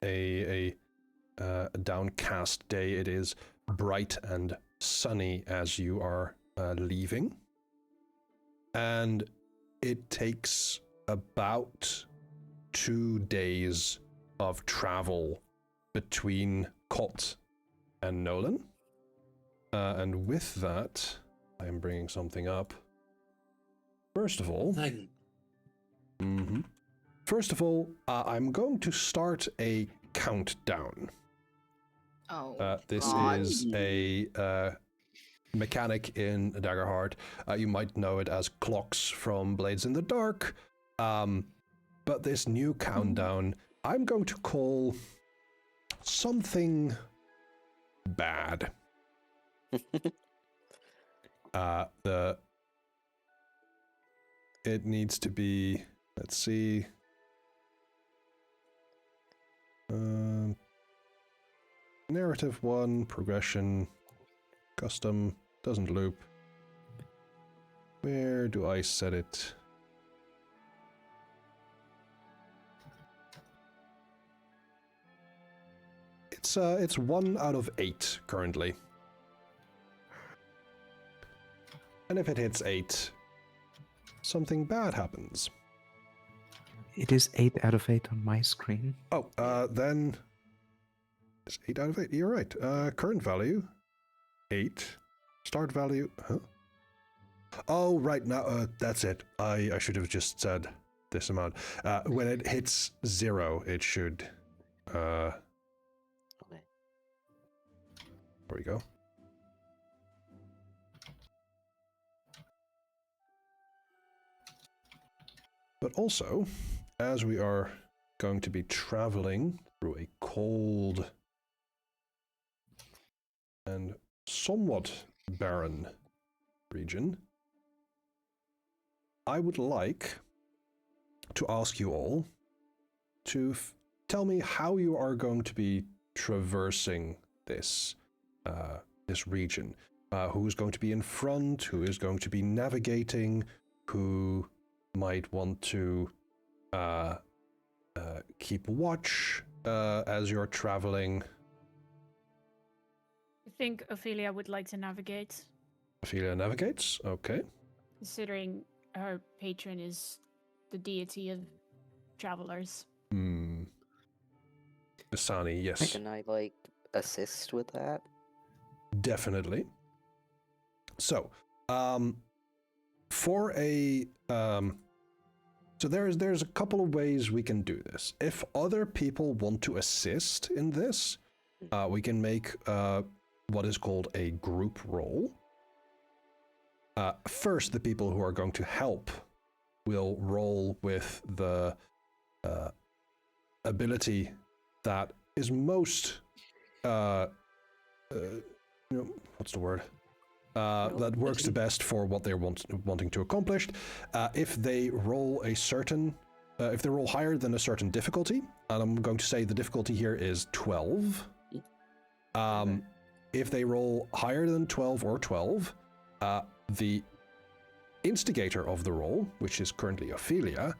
a downcast day. It is bright and sunny as you are leaving. And it takes about 2 days of travel between Kot and Nolan. And with that, I'm bringing something up. First of all, I'm going to start a countdown. Oh, This God. is a mechanic in Daggerheart. You might know it as clocks from Blades in the Dark. But this new countdown, I'm going to call something bad. It needs to be, let's see. Narrative 1, progression, custom, doesn't loop. Where do I set it? It's 1 out of 8 currently. And if it hits 8, something bad happens. It is 8 out of 8 on my screen. Oh, then it's 8 out of 8. You're right. Current value 8. Start value, huh? Oh, right now, that's it. I should have just said this amount. When it hits 0, it should. Okay. There we go. But also, as we are going to be traveling through a cold and somewhat barren region, I would like to ask you all to tell me how you are going to be traversing this this region. Who's going to be in front? Who is going to be navigating? Who might want to keep watch as you're traveling? I think Ophelia would like to navigate, Ophelia navigates. Okay. considering her patron is the deity of travelers. Asani, yes. Can I, assist with that? Definitely. So, for a so there's a couple of ways we can do this. If other people want to assist in this, we can make what is called a group roll. First, the people who are going to help will roll with the ability that is most what's the word? That works the best for what they're wanting to accomplish. If they roll a certain, if they roll higher than a certain difficulty, and I'm going to say the difficulty here is 12. If they roll higher than 12 or 12, the instigator of the roll, which is currently Ophelia,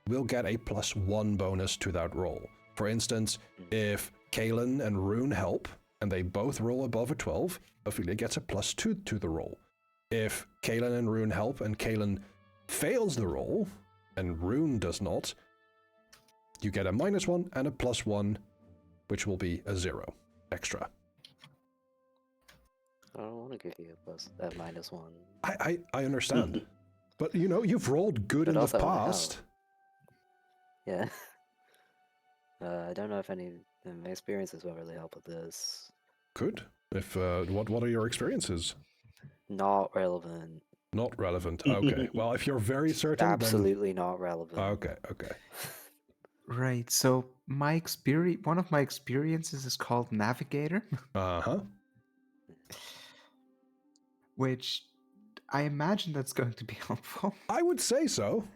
will get a +1 bonus to that roll. For instance, if Kalen and Rune help, and they both roll above a 12, Ophelia gets a +2 to the roll. If Kalen and Rune help and Kalen fails the roll, and Rune does not, you get a -1 and a +1, which will be a 0 extra. I don't want to give you a -1. I understand. But, you've rolled good in the also I wanna past. help. Yeah. I don't know if any of my experiences will really help with this. Good. If what are your experiences? Not relevant. Not relevant. Okay. Well, if you're very certain, Absolutely not relevant. Okay. Right. So one of my experiences is called Navigator, which I imagine that's going to be helpful. I would say so.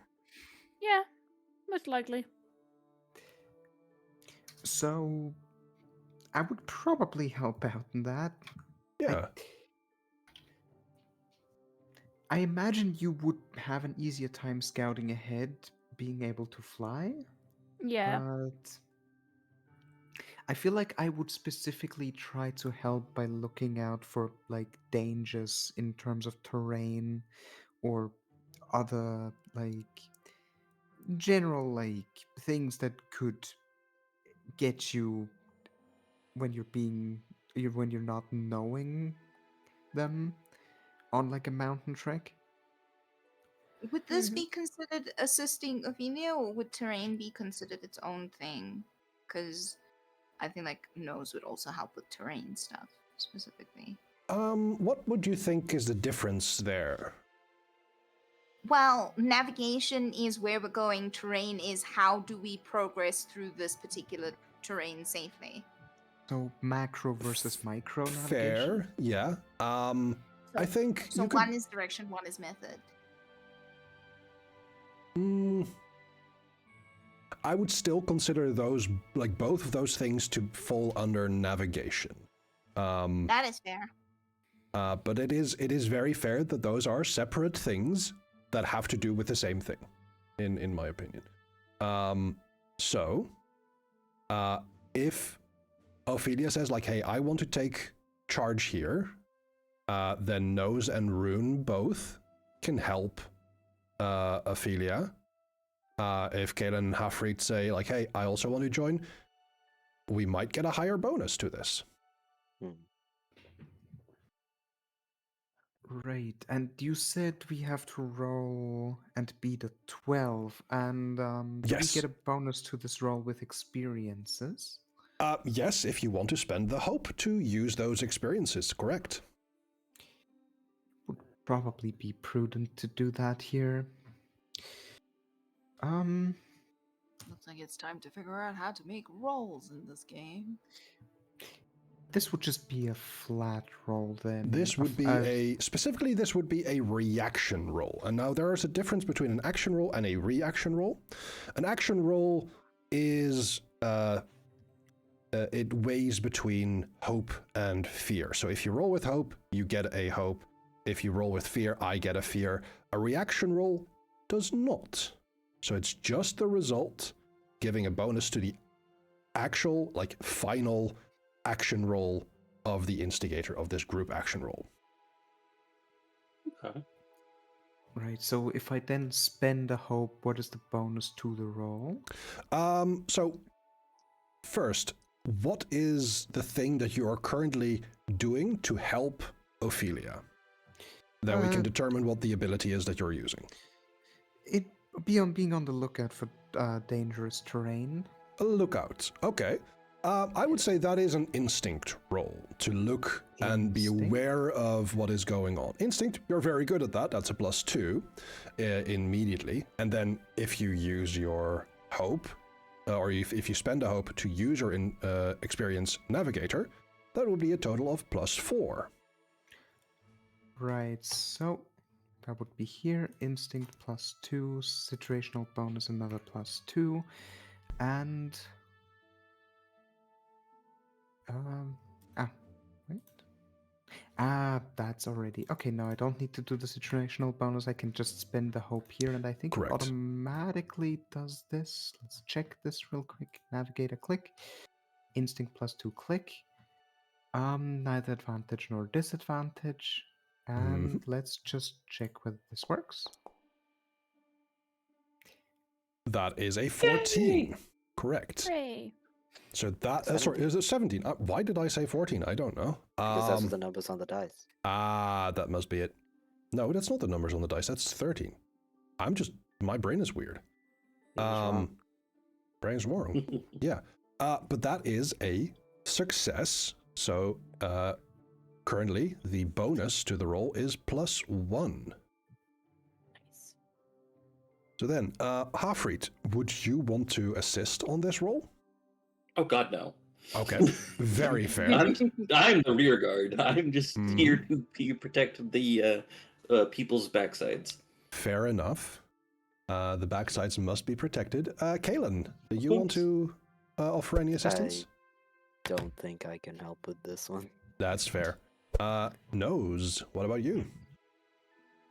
Yeah, most likely. So I would probably help out in that. Yeah. I imagine you would have an easier time scouting ahead, being able to fly. Yeah. But I feel like I would specifically try to help by looking out for like dangers in terms of terrain or other like general like things that could get you when when you're not knowing them on like a mountain trek. Would this be considered assisting Ophelia, or would terrain be considered its own thing? Because I think like nose would also help with terrain stuff specifically. What would you think is the difference there? Well, navigation is where we're going. Terrain is how do we progress through this particular terrain safely. So macro versus micro navigation. Fair, yeah. I think So you could. one is direction, one is method. I would still consider those, like both of those things, to fall under navigation. That is fair. But it is very fair that those are separate things that have to do with the same thing, in my opinion. So, if Ophelia says like, "Hey, I want to take charge here," then Nose and Rune both can help Ophelia. If Kayla and Hafreet say like, "Hey, I also want to join," we might get a higher bonus to this. Right, and you said we have to roll and beat a 12, and do we Yes. get a bonus to this roll with experiences? Yes, if you want to spend the hope to use those experiences, correct. Would probably be prudent to do that here. Looks like it's time to figure out how to make rolls in this game. This would just be a flat roll then. This would be specifically this would be a reaction roll. And now there is a difference between an action roll and a reaction roll. An action roll is it weighs between hope and fear. So if you roll with hope, you get a hope. If you roll with fear, I get a fear. A reaction roll does not. So it's just the result, giving a bonus to the actual, like, final action roll of the instigator of this group action roll. Okay. Right, so if I then spend a hope, what is the bonus to the roll? So, first, what is the thing that you are currently doing to help Ophelia? Then we can determine what the ability is that you're using. It being on the lookout for dangerous terrain. A lookout. Okay. I would say that is an instinct roll, to look and be aware of what is going on. Instinct, you're very good at that. That's a +2 immediately. And then if you use your hope, or if you spend a hope to use your experience navigator, that will be a total of +4. Right, so that would be here. Instinct +2, situational bonus another +2, and wait. That's already okay. No, I don't need to do the situational bonus. I can just spend the hope here, and I think Correct. it automatically does this. Let's check this real quick. Navigator click, instinct +2 click. Neither advantage nor disadvantage. And let's just check whether this works. That is a 14. Yay! Correct. Hooray. So that, sorry, is it 17? Why did I say 14? I don't know. Because those are the numbers on the dice. That must be it. No, that's not the numbers on the dice. That's 13. My brain is weird. Brain's wrong. Yeah. But that is a success. So, currently, the bonus to the roll is +1. Nice. So then, Hafreet, would you want to assist on this roll? Oh God, no. Okay, very fair. I'm the rear guard. I'm just here to protect the people's backsides. Fair enough. The backsides must be protected. Kaylin, do you want to offer any assistance? I don't think I can help with this one. That's fair. Nose, what about you?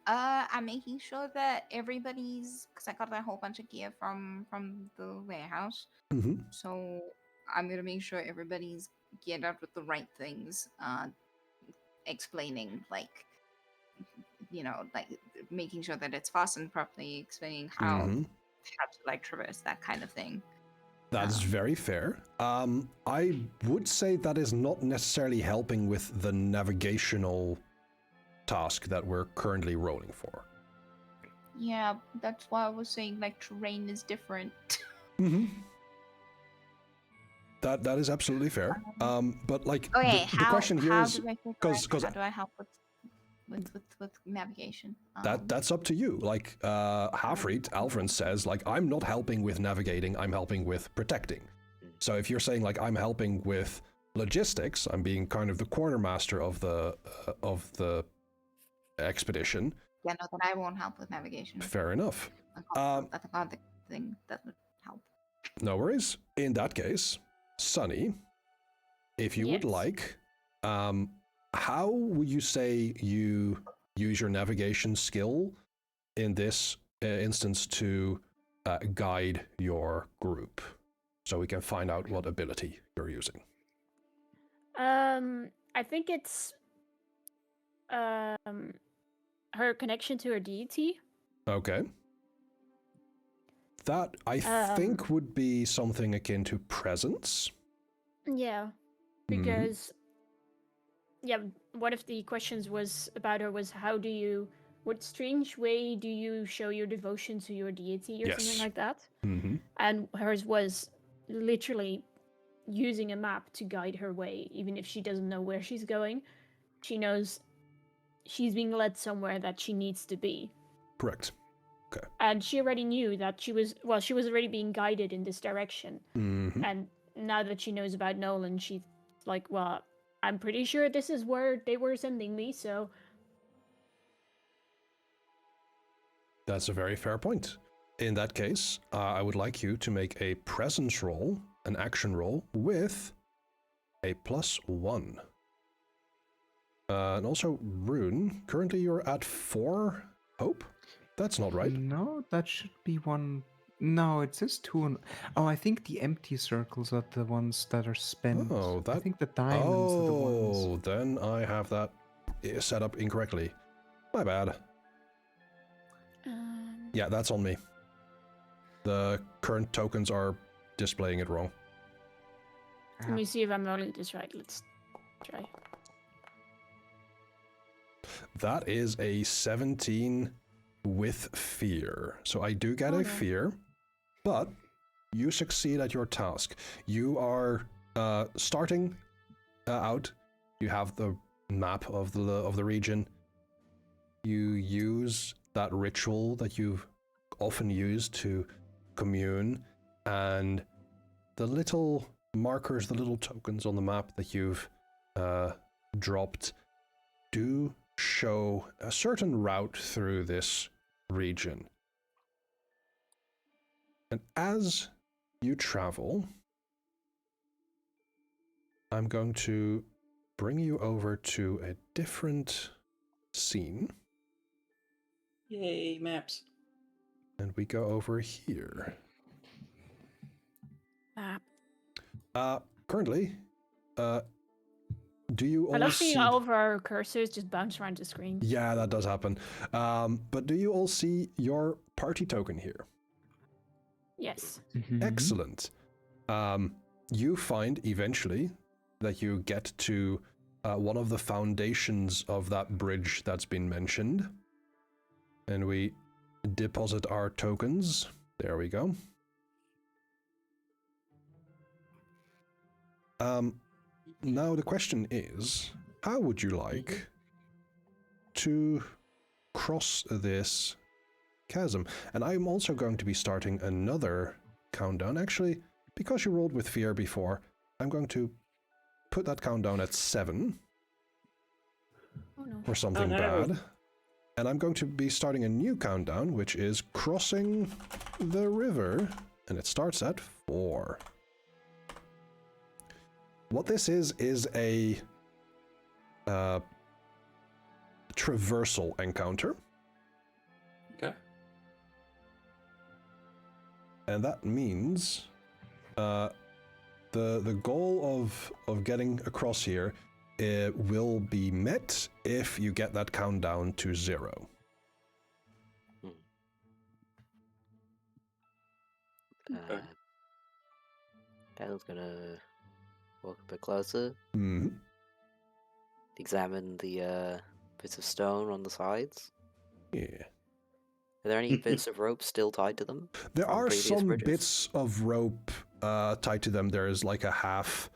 I'm making sure that everybody's, because I got a whole bunch of gear from the warehouse. Mm-hmm. So I'm gonna make sure everybody's geared up with the right things. Explaining like, like making sure that it's fastened properly, explaining how Mm-hmm. to like traverse that kind of thing. That's very fair. I would say that is not necessarily helping with the navigational task that we're currently rolling for. Yeah, that's why I was saying like terrain is different. Mm-hmm. That is absolutely fair. But like Okay, the question here is do I figure because out, how do I help with navigation? that's up to you. Like Halfreed, Alfred says, like I'm not helping with navigating, I'm helping with protecting. So if you're saying like I'm helping with logistics, I'm being kind of the quartermaster of the expedition. Yeah, no, then I won't help with navigation. Fair enough. That's about the thing that would help. No worries. In that case, Sunny, if you would Yes. like, how would you say you use your navigation skill in this instance to guide your group, so we can find out what ability you're using? I think it's her connection to her deity. Okay. That, I think, would be something akin to presence. Yeah, because one of the questions was about her was what strange way do you show your devotion to your deity or something like that? Mm-hmm. And hers was literally using a map to guide her way, even if she doesn't know where she's going. She knows she's being led somewhere that she needs to be. Correct. Okay. And she already knew that she was already being guided in this direction. Mm-hmm. And now that she knows about Nolan, she's like, well, I'm pretty sure this is where they were sending me, so... That's a very fair point. In that case, I would like you to make a presence roll, an action roll, with a +1. And also, Rune, currently you're at 4 hope? That's not right. No, that should be one. No, it says 2. Oh, I think the empty circles are the ones that are spent. Oh, I think the diamonds are the ones. Oh, then I have that set up incorrectly. My bad. Yeah, that's on me. The current tokens are displaying it wrong. Let me see if I'm rolling this right. Let's try. That is a 17 with fear. So I do get a fear, but you succeed at your task. You are starting out. You have the map of the region. You use that ritual that you've often used to commune, and the little markers, the little tokens on the map that you've dropped do show a certain route through this region. And as you travel, I'm going to bring you over to a different scene. Yay, maps. And we go over here. Map. Currently, do you all I love see... seeing all of our cursors just bounce around the screen. Yeah, that does happen. But do you all see your party token here? Yes. Mhm. Excellent. You find eventually that you get to one of the foundations of that bridge that's been mentioned. And we deposit our tokens. There we go. Now the question is, how would you like to cross this chasm? And I'm also going to be starting another countdown. Actually, because you rolled with fear before, I'm going to put that countdown at 7. Oh no. Or something bad. And I'm going to be starting a new countdown, which is crossing the river, and it starts at 4. What this is a traversal encounter. and that means the goal of getting across here will be met if you get that countdown to 0. Okay. Kyle's gonna walk a bit closer, Mm-hmm. examine the bits of stone on the sides. Yeah. Are there any bits of rope still tied to them? There from are previous some bridges? bits of rope tied to them. There is like a half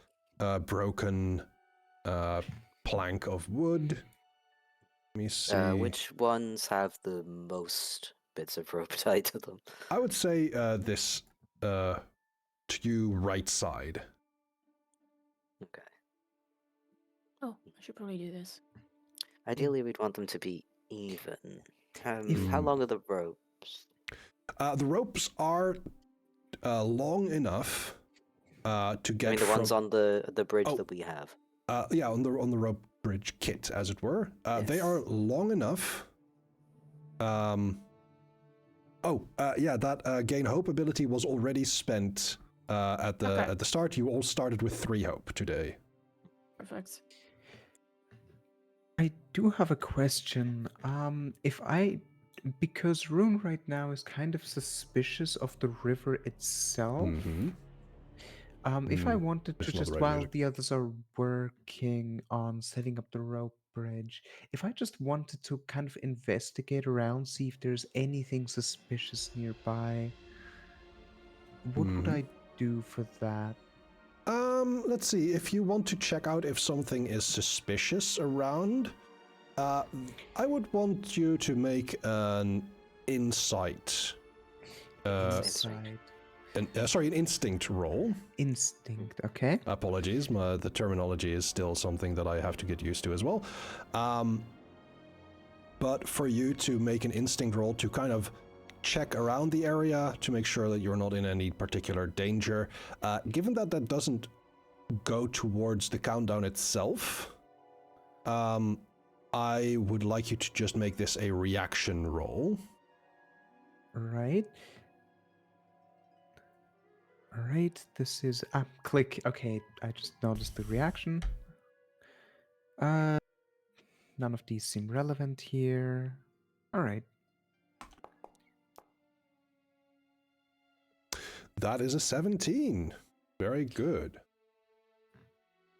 broken plank of wood. Let me see. Which ones have the most bits of rope tied to them? I would say this to you right side. Okay. Oh, I should probably do this. Ideally, we'd want them to be even. How Mm. long are the ropes? The ropes are long enough to get I mean, the ones from on the bridge Oh. that we have. yeah, on the rope bridge kit, as it were. They Yes. are long enough. Yeah, that gain hope ability was already spent at the start. You all started with 3 hope today. Perfect. I do have a question. Because Rune right now is kind of suspicious of the river itself. Mm-hmm. If I wanted to It's not the just, right while music. the others are working on setting up the rope bridge, if I just wanted to kind of investigate around, see if there's anything suspicious nearby, what would I do for that? Let's see. If you want to check out if something is suspicious around, I would want you to make an insight. Insight. An instinct roll. Instinct, okay. Apologies, the terminology is still something that I have to get used to as well. But for you to make an instinct roll to kind of check around the area to make sure that you're not in any particular danger, given that that doesn't go towards the countdown itself, I would like you to just make this a reaction roll. Right. Alright, this is click. Okay, I just noticed the reaction. None of these seem relevant here. Alright. That is a 17. Very good.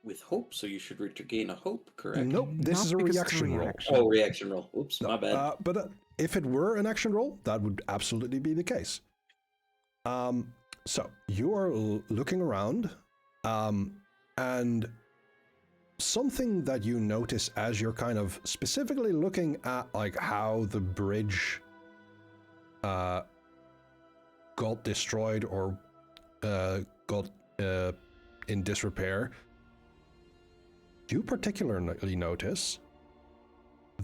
With hope, so you should gain a hope, correct? Nope, this Not is a because it's a reaction roll. reaction. Oh, reaction roll. Oops, No, my bad. but if it were an action roll, that would absolutely be the case. So you are looking around, and something that you notice as you're kind of specifically looking at like how the bridge got destroyed or got in disrepair, you particularly notice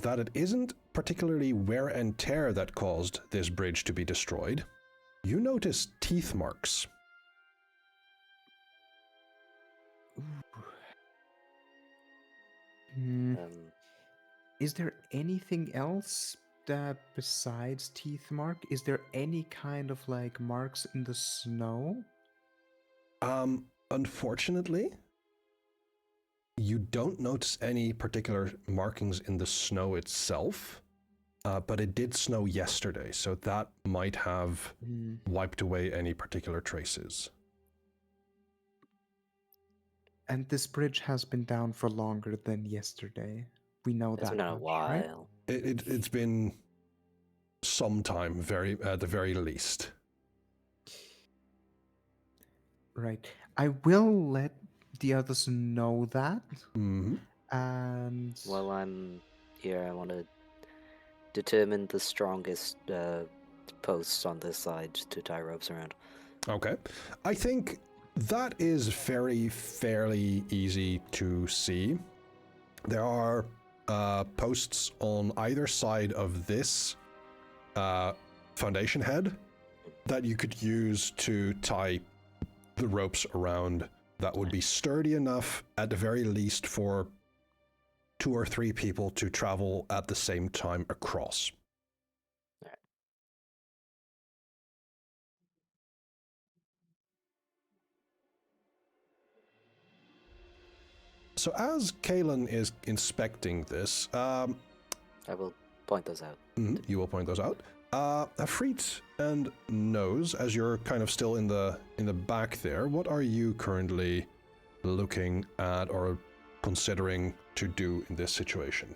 that it isn't particularly wear and tear that caused this bridge to be destroyed. You notice teeth marks. Is there anything else that besides teeth mark? Is there any kind of like marks in the snow? Unfortunately, you don't notice any particular markings in the snow itself, but it did snow yesterday, so that might have wiped away any particular traces. And this bridge has been down for longer than yesterday. We know It's that been a much, right? while. It's been some time, at the very least. Right. I will let the others know that. Mm-hmm. And While I'm here, I want to determine the strongest posts on this side to tie ropes around. Okay. I think that is fairly easy to see. There are posts on either side of this foundation head that you could use to tie the ropes around that would be sturdy enough, at the very least, for 2 or 3 people to travel at the same time across. So as Kalen is inspecting this, I will point those out. you will point those out. Afrit and Nose, as you're kind of still in the back there, what are you currently looking at or considering to do in this situation?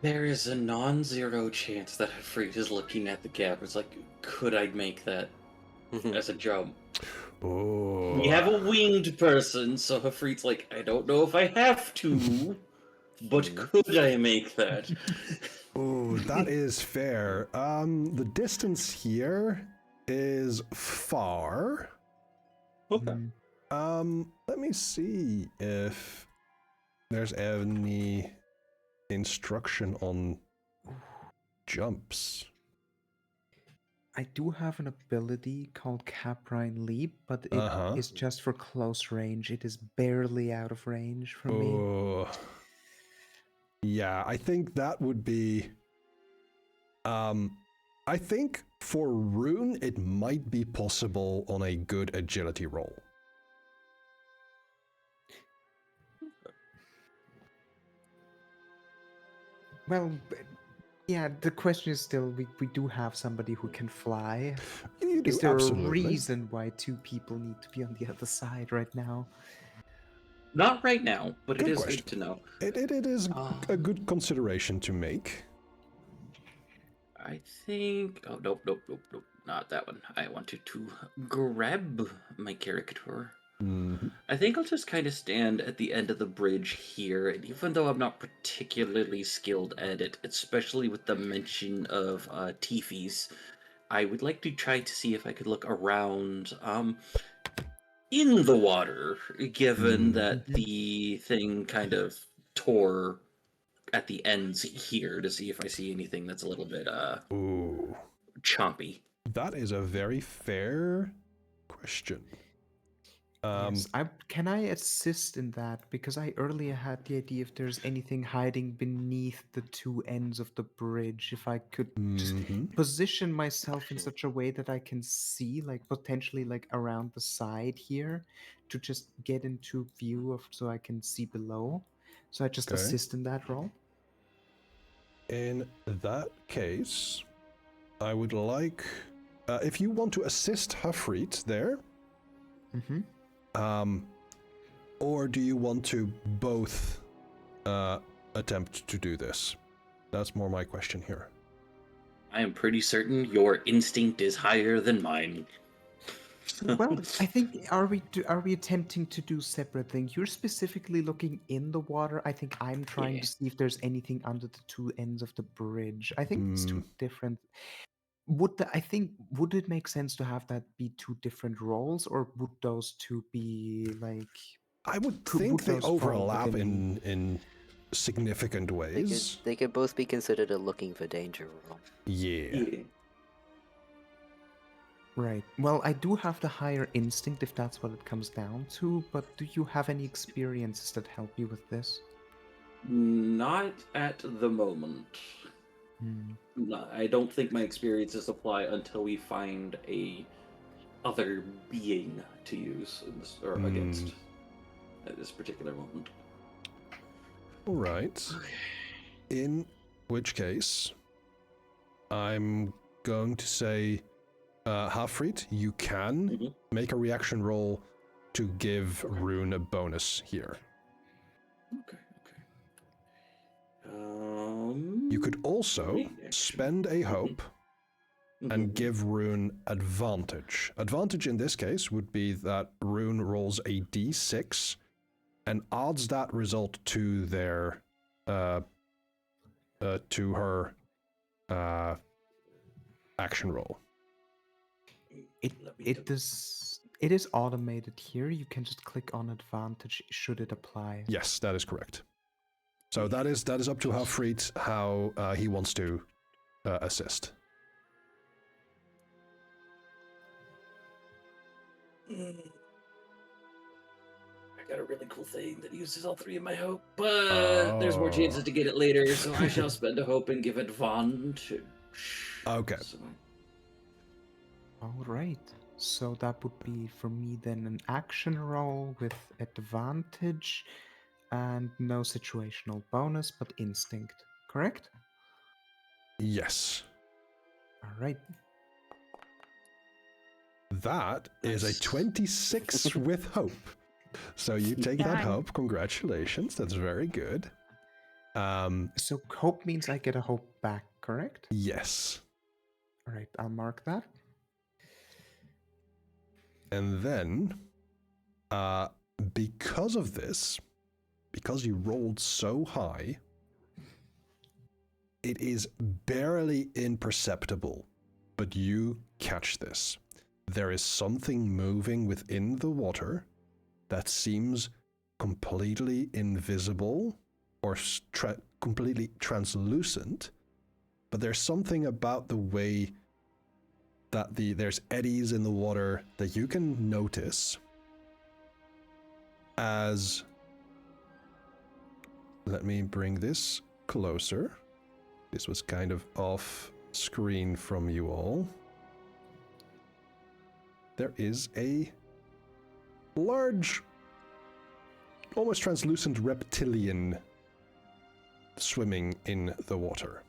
There is a non-zero chance that Hafreet is looking at the gap. It's like, could I make that as a jump? Oh. We have a winged person, so Hafreet's like, I don't know if I have to, but could I make that? Oh, that is fair. The distance here is far. Okay. Let me see if there's any instruction on jumps. I do have an ability called Caprine Leap, but it is just for close range. It is barely out of range for me. Oh. Yeah, I think that would be... I think for Rune, it might be possible on a good agility roll. Well, yeah, the question is still, we do have somebody who can fly. You do, Is there absolutely. a reason why two people need to be on the other side right now? Not right now, but Good it is question. good to know. It is a good consideration to make. I think... Oh, nope, not that one. I wanted to grab my caricature. I think I'll just kind of stand at the end of the bridge here, and even though I'm not particularly skilled at it, especially with the mention of Tifis, I would like to try to see if I could look around in the water, given that the thing kind of tore at the ends here, to see if I see anything that's a little bit Ooh, chompy. that is a very fair question. Yes, can I assist in that? Because I earlier had the idea if there's anything hiding beneath the two ends of the bridge, if I could just position myself in such a way that I can see, like potentially like around the side here, to just get into view of so I can see below. So I just Okay. assist in that role. In that case, I would like, if you want to assist Hafreet there, or do you want to both attempt to do this? That's more my question here. I am pretty certain your instinct is higher than mine. Well, I think are we attempting to do separate things? You're specifically looking in the water. I think I'm trying to see if there's anything under the two ends of the bridge. I think it's two different. Would it make sense to have that be two different roles, or would those two be like? I would think they overlap in significant ways. They could both be considered a looking for danger role. Yeah. Right. Well, I do have the higher instinct if that's what it comes down to, but do you have any experiences that help you with this? Not at the moment. No, I don't think my experiences apply until we find a other being to use in this, or against at this particular moment. All right. In which case, I'm going to say, Hafreet, you can make a reaction roll to give Rune a bonus here. Okay. You could also spend a hope and give Rune advantage. Advantage in this case would be that Rune rolls a d6 and adds that result to their to her action roll. It is automated here. You can just click on advantage should it apply. Yes, that is correct. So that is up to Hafreet how he wants to assist. I got a really cool thing that uses all three of my hope, but there's more chances to get it later, so I shall spend a hope and give advantage. Okay. So. All right. So that would be for me then an action roll with advantage and no situational bonus, but instinct. Correct? Yes. All right. That is a Nice. 26 with hope. So you take that Dang. hope. Congratulations. That's very good. So hope means I get a hope back, correct? Yes. All right, I'll mark that. And then, because of this, because you rolled so high, it is barely imperceptible, but you catch this. There is something moving within the water that seems completely invisible or completely translucent, but there's something about the way that there's eddies in the water that you can notice as... Let me bring this closer. This was kind of off screen from you all. There is a large, almost translucent reptilian swimming in the water.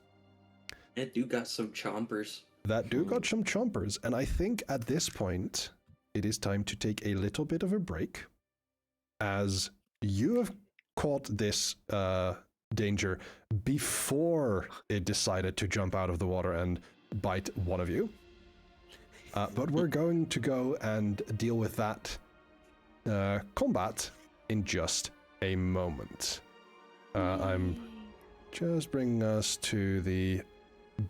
It do got some chompers. That do got some chompers, and I think at this point it is time to take a little bit of a break, as you have caught this danger before it decided to jump out of the water and bite one of you. But we're going to go and deal with that combat in just a moment. I'm just bringing us to the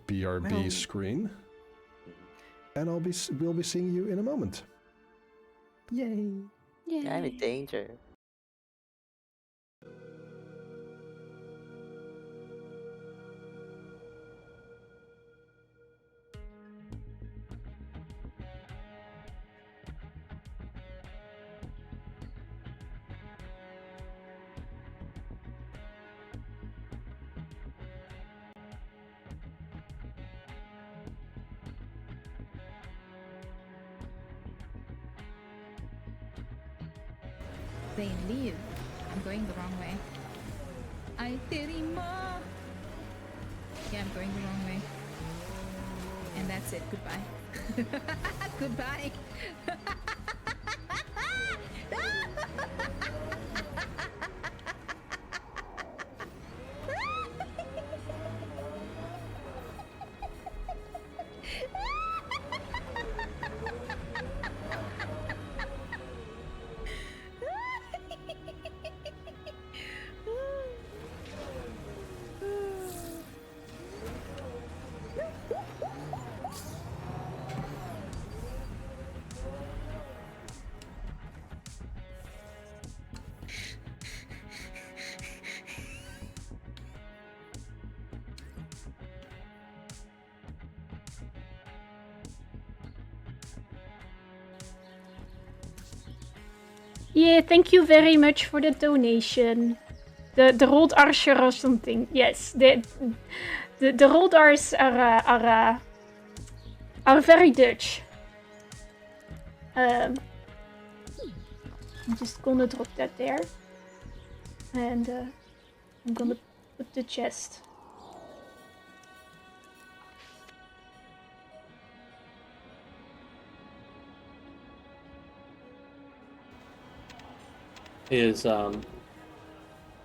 BRB Well- screen, and we'll be seeing you in a moment. Yay. I'm in danger. They leave. I'm going the wrong way. I did more. Yeah, I'm going the wrong way. And that's it. Goodbye. Goodbye. Yeah, thank you very much for the donation. The Rold Archer or something. Yes, the Rold Ars are very Dutch. I'm just gonna drop that there, and I'm gonna put the chest. Is A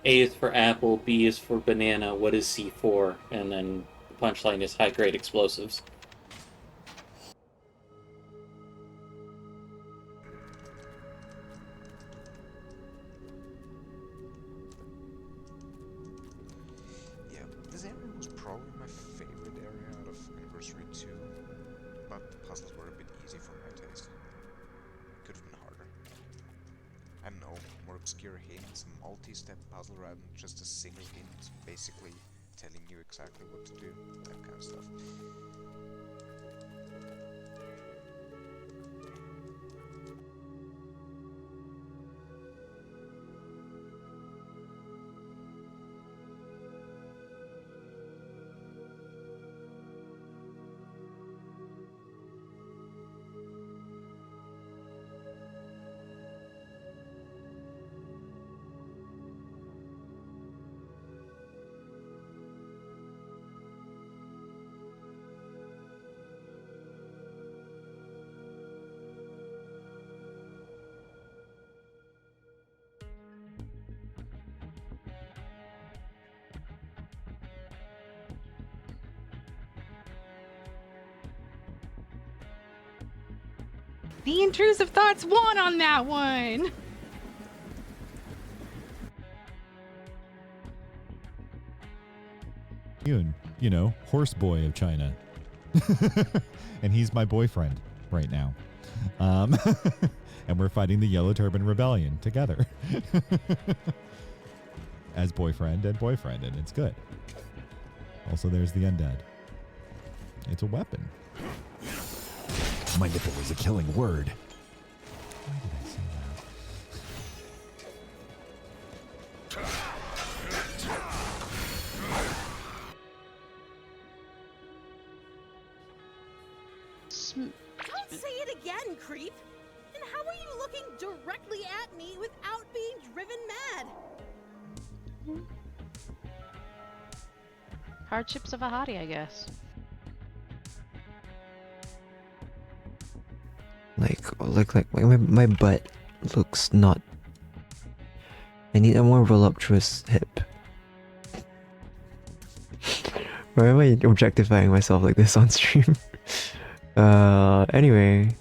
is for apple, B is for banana, what is C for? And then the punchline is high grade explosives. Yeah, this area was probably my favorite area out of Anniversary 2, but the puzzles were a bit easy for my taste. Could have been harder. I don't know, more obscure hints, a multi-step puzzle rather than just a single hint, basically telling you exactly what to do, that kind of stuff. The intrusive thoughts won on that one. Yoon, you know, horse boy of China. And he's my boyfriend right now. And we're fighting the Yellow Turban Rebellion together. As boyfriend, and it's good. Also, there's the undead. It's a weapon. My nipple is a killing word. Why did I say Don't say it again, creep! And how are you looking directly at me without being driven mad? Hardships of a hottie, I guess. Like my butt looks not. I need a more voluptuous hip. Why am I objectifying myself like this on stream? Anyway.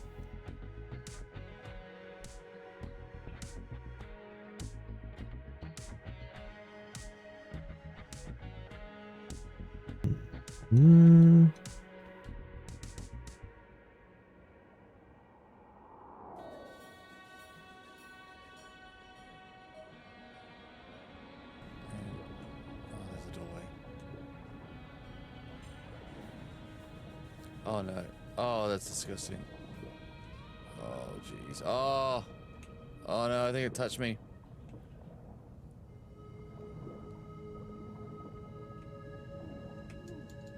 Oh no. Oh, that's disgusting. Oh jeez. Oh. Oh no, I think it touched me.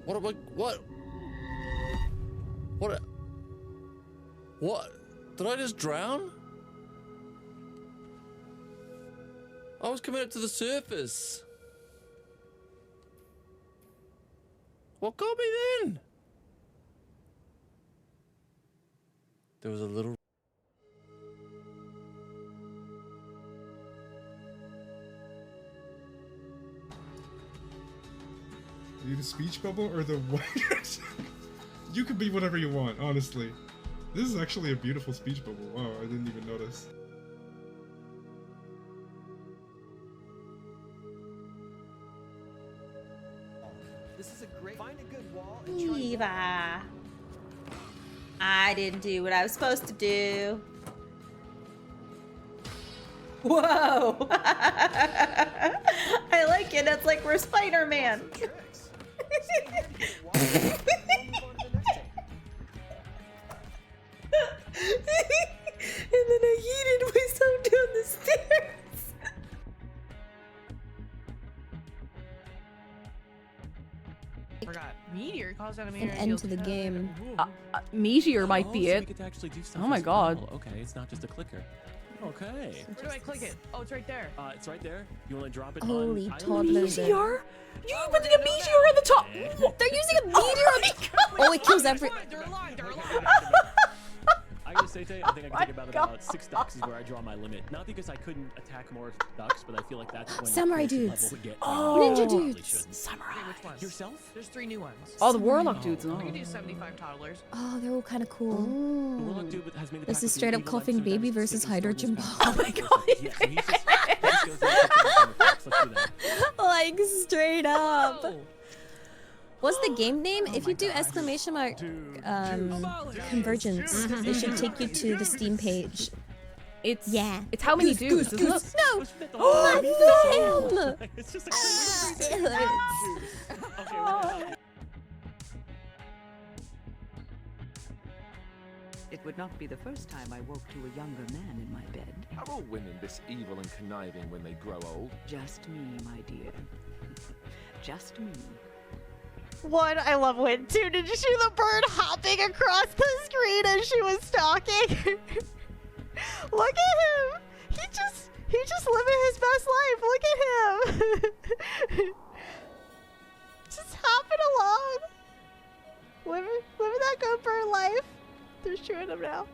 What am I? What? What? What? Did I just drown? I was coming up to the surface. What got me then? There was a little. Are you the speech bubble or the what? You could be whatever you want, honestly. This is actually a beautiful speech bubble. Wow, I didn't even notice. This is a great. Find a good wall. Eva. I didn't do what I was supposed to do. Whoa! I like it. It's like we're Spider-Man. And then I yeeted myself down the stairs. Forgot. Meteor caused out a An meteor. end to the game. Meteor might be so it. we get to actually do stuff Oh my as god. well. Okay, it's not just a clicker. Okay. Where do I click it? Oh, it's right there. It's right there. You want to drop it Holy on? toddlers. Meteor? You put a meteor on the top. They're using a meteor on the top. Oh, it kills every. I gotta say, I think I can take about 6 ducks is where I draw my limit. Not because I couldn't attack more ducks, but I feel like that's when the Samurai level dudes. would get Oh, really ninja probably dudes. shouldn't. Samurai. Which ones? Yourself? There's 3 new ones. Oh, the warlock Oh. dudes. We Oh. can do 75 toddlers. Oh, they're all kind of cool. The warlock dude has made the This pact is with straight the up evil coughing and baby sometimes versus sticking hydrogen stones bomb. in his mouth. Yeah, so he just goes in and takes Let's do that. Like straight up. What's the game name? If you do exclamation mark convergence, it should take you to the Steam page. It's It's how many dudes, Goose, isn't goose. it? No! Oh, damn! It's just It hurts. It would not be the first time I woke to a younger man in my bed. Are all women this evil and conniving when they grow old? Just me, my dear. Just me. One, I love when. 2, did you see the bird hopping across the screen as she was talking? Look at him! He just living his best life. Look at him! Just hopping along. Living that good bird life. There's 2 of them now.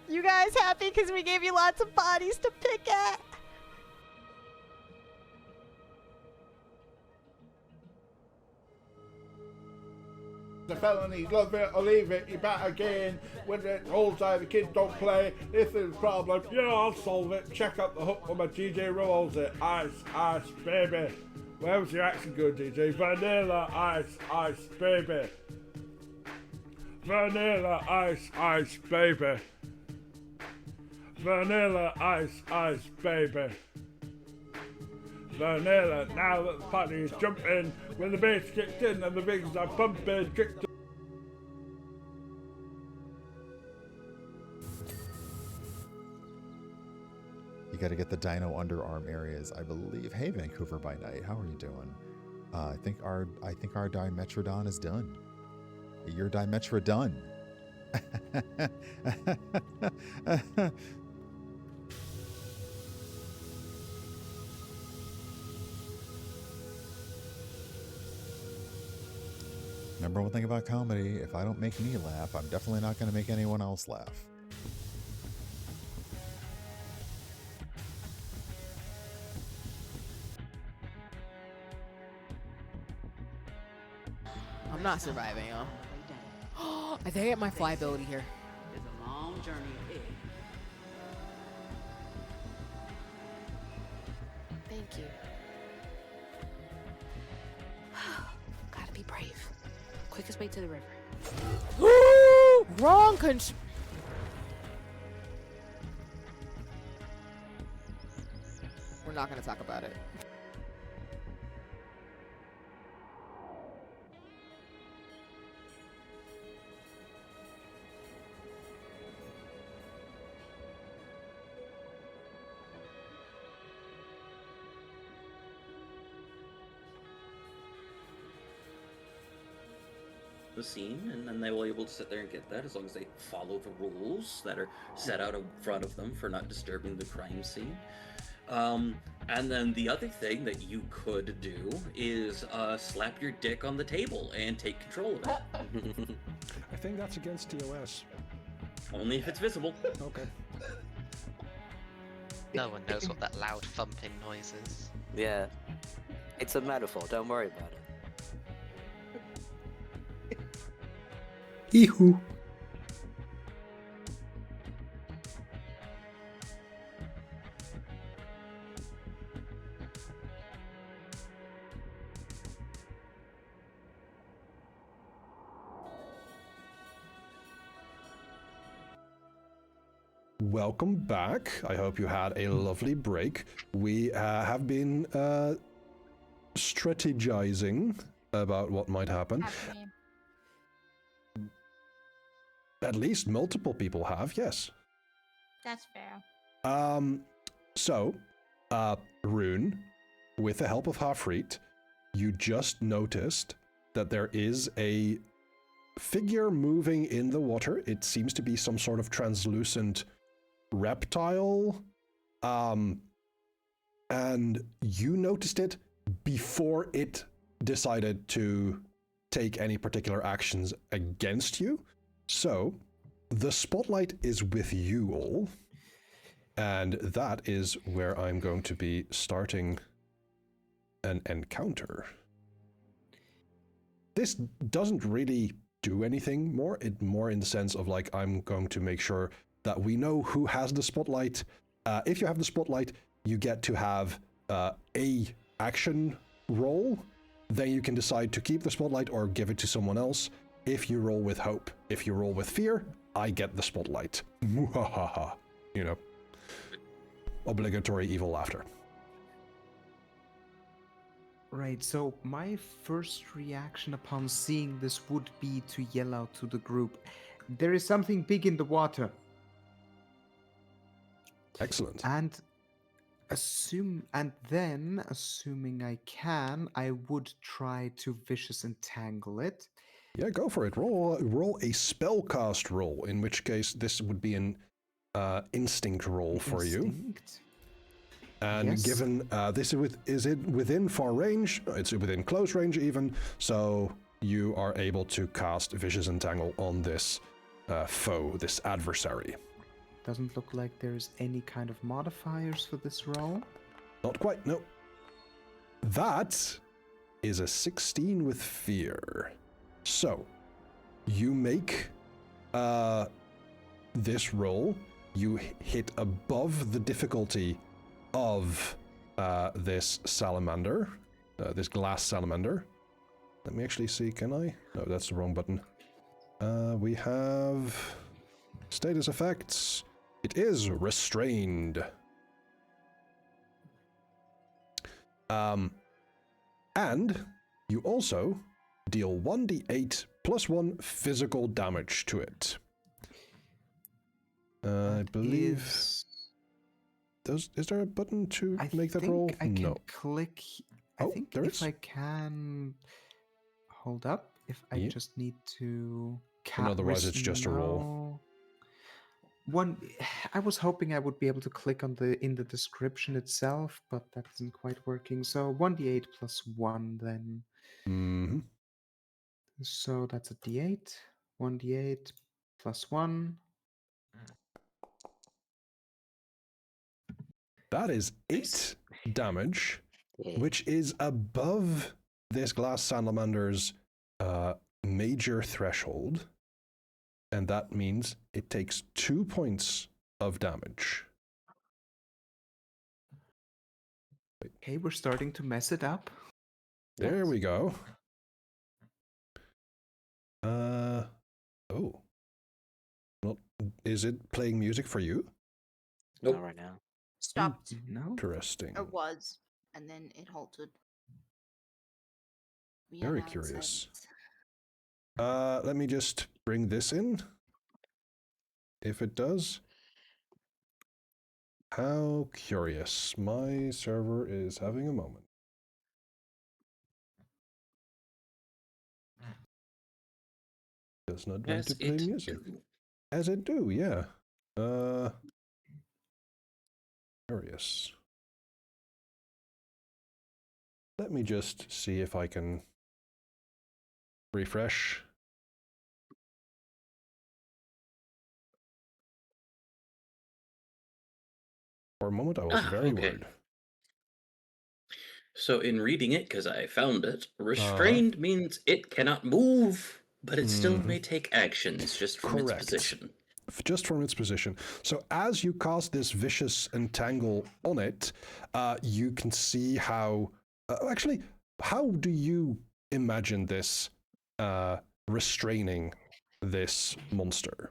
You guys happy because we gave you lots of bodies to pick at? It's a felony, love it or leave it, you better again. When the rules say the kids don't play, if there's a problem, yeah, I'll solve it. Check out the hook when my DJ rolls it. Ice, ice, baby. Where was your accent good, DJ? Vanilla, ice, ice, baby. Vanilla, ice, ice, baby. Vanilla, ice, ice, baby. Vanilla, now that the party is jumping, when the bass kicks in and the bigs are pumping, trick to... You got to get the dino underarm areas, I believe. Hey, Vancouver by night, how are you doing? I think our Dimetrodon is done. Your Dimetra done. Number one thing about comedy, if I don't make me laugh, I'm definitely not going to make anyone else laugh. I'm not surviving, yo. I think I get my fly ability here. It's a long journey ahead. Thank you. Gotta be brave. Quickest way to the river. Wrong country. We're not gonna talk about it. The scene, and then they will be able to sit there and get that as long as they follow the rules that are set out in front of them for not disturbing the crime scene. And then the other thing that you could do is slap your dick on the table and take control of it. I think that's against TOS. Only if it's visible. Okay. No one knows what that loud thumping noise is. Yeah. It's a metaphor, don't worry about it. Eehoo. Welcome back. I hope you had a lovely break. We have been strategizing about what might happen. At least multiple people have, yes. That's fair. So, Rune, with the help of Hafreet, you just noticed that there is a figure moving in the water. It seems to be some sort of translucent reptile. And you noticed it before it decided to take any particular actions against you. So, the spotlight is with you all, and that is where I'm going to be starting an encounter. This doesn't really do anything more, more in the sense of like, I'm going to make sure that we know who has the spotlight. If you have the spotlight, you get to have a action roll. Then you can decide to keep the spotlight or give it to someone else. If you roll with hope, if you roll with fear, I get the spotlight. Muhahaha. You know, obligatory evil laughter. Right, so my first reaction upon seeing this would be to yell out to the group, there is something big in the water. Excellent. And then, assuming I can, I would try to vicious entangle it. Yeah, go for it. Roll a spellcast roll, in which case this would be an instinct roll for you. And Yes. given this is it within far range, it's within close range even, so you are able to cast Vicious Entangle on this foe, this adversary. Doesn't look like there's any kind of modifiers for this roll. Not quite, no. That is a 16 with fear. So, you make this roll. You hit above the difficulty of this salamander, this glass salamander. Let me actually see, can I? No, that's the wrong button. We have status effects. It is restrained. And you also deal 1d8 plus 1 physical damage to it. I believe... Is there a button to make that roll? I can No. click. I think there if is. I can hold up, if I just need to. And otherwise, it's just a roll. One, I was hoping I would be able to click on in the description itself, but that isn't quite working. So 1d8 plus 1 then. Mm-hmm. So that's a d8. 1d8 plus 1. That is 8 damage, which is above this glass salamander's major threshold. And that means it takes 2 points of damage. Okay, we're starting to mess it up. There we go. Oh. Well, is it playing music for you? Nope. Not right now. Stopped. No. Interesting. Or was, and then it halted. Very curious. Let me just bring this in. If it does. How curious. My server is having a moment. Does not want to play music. As it do, yeah. Curious. Let me just see if I can refresh. For a moment, I was very worried. So in reading it, because I found it, restrained means it cannot move, but it still may take actions just from its position. Just from its position. So as you cast this vicious entangle on it, you can see how... actually, how do you imagine this restraining this monster?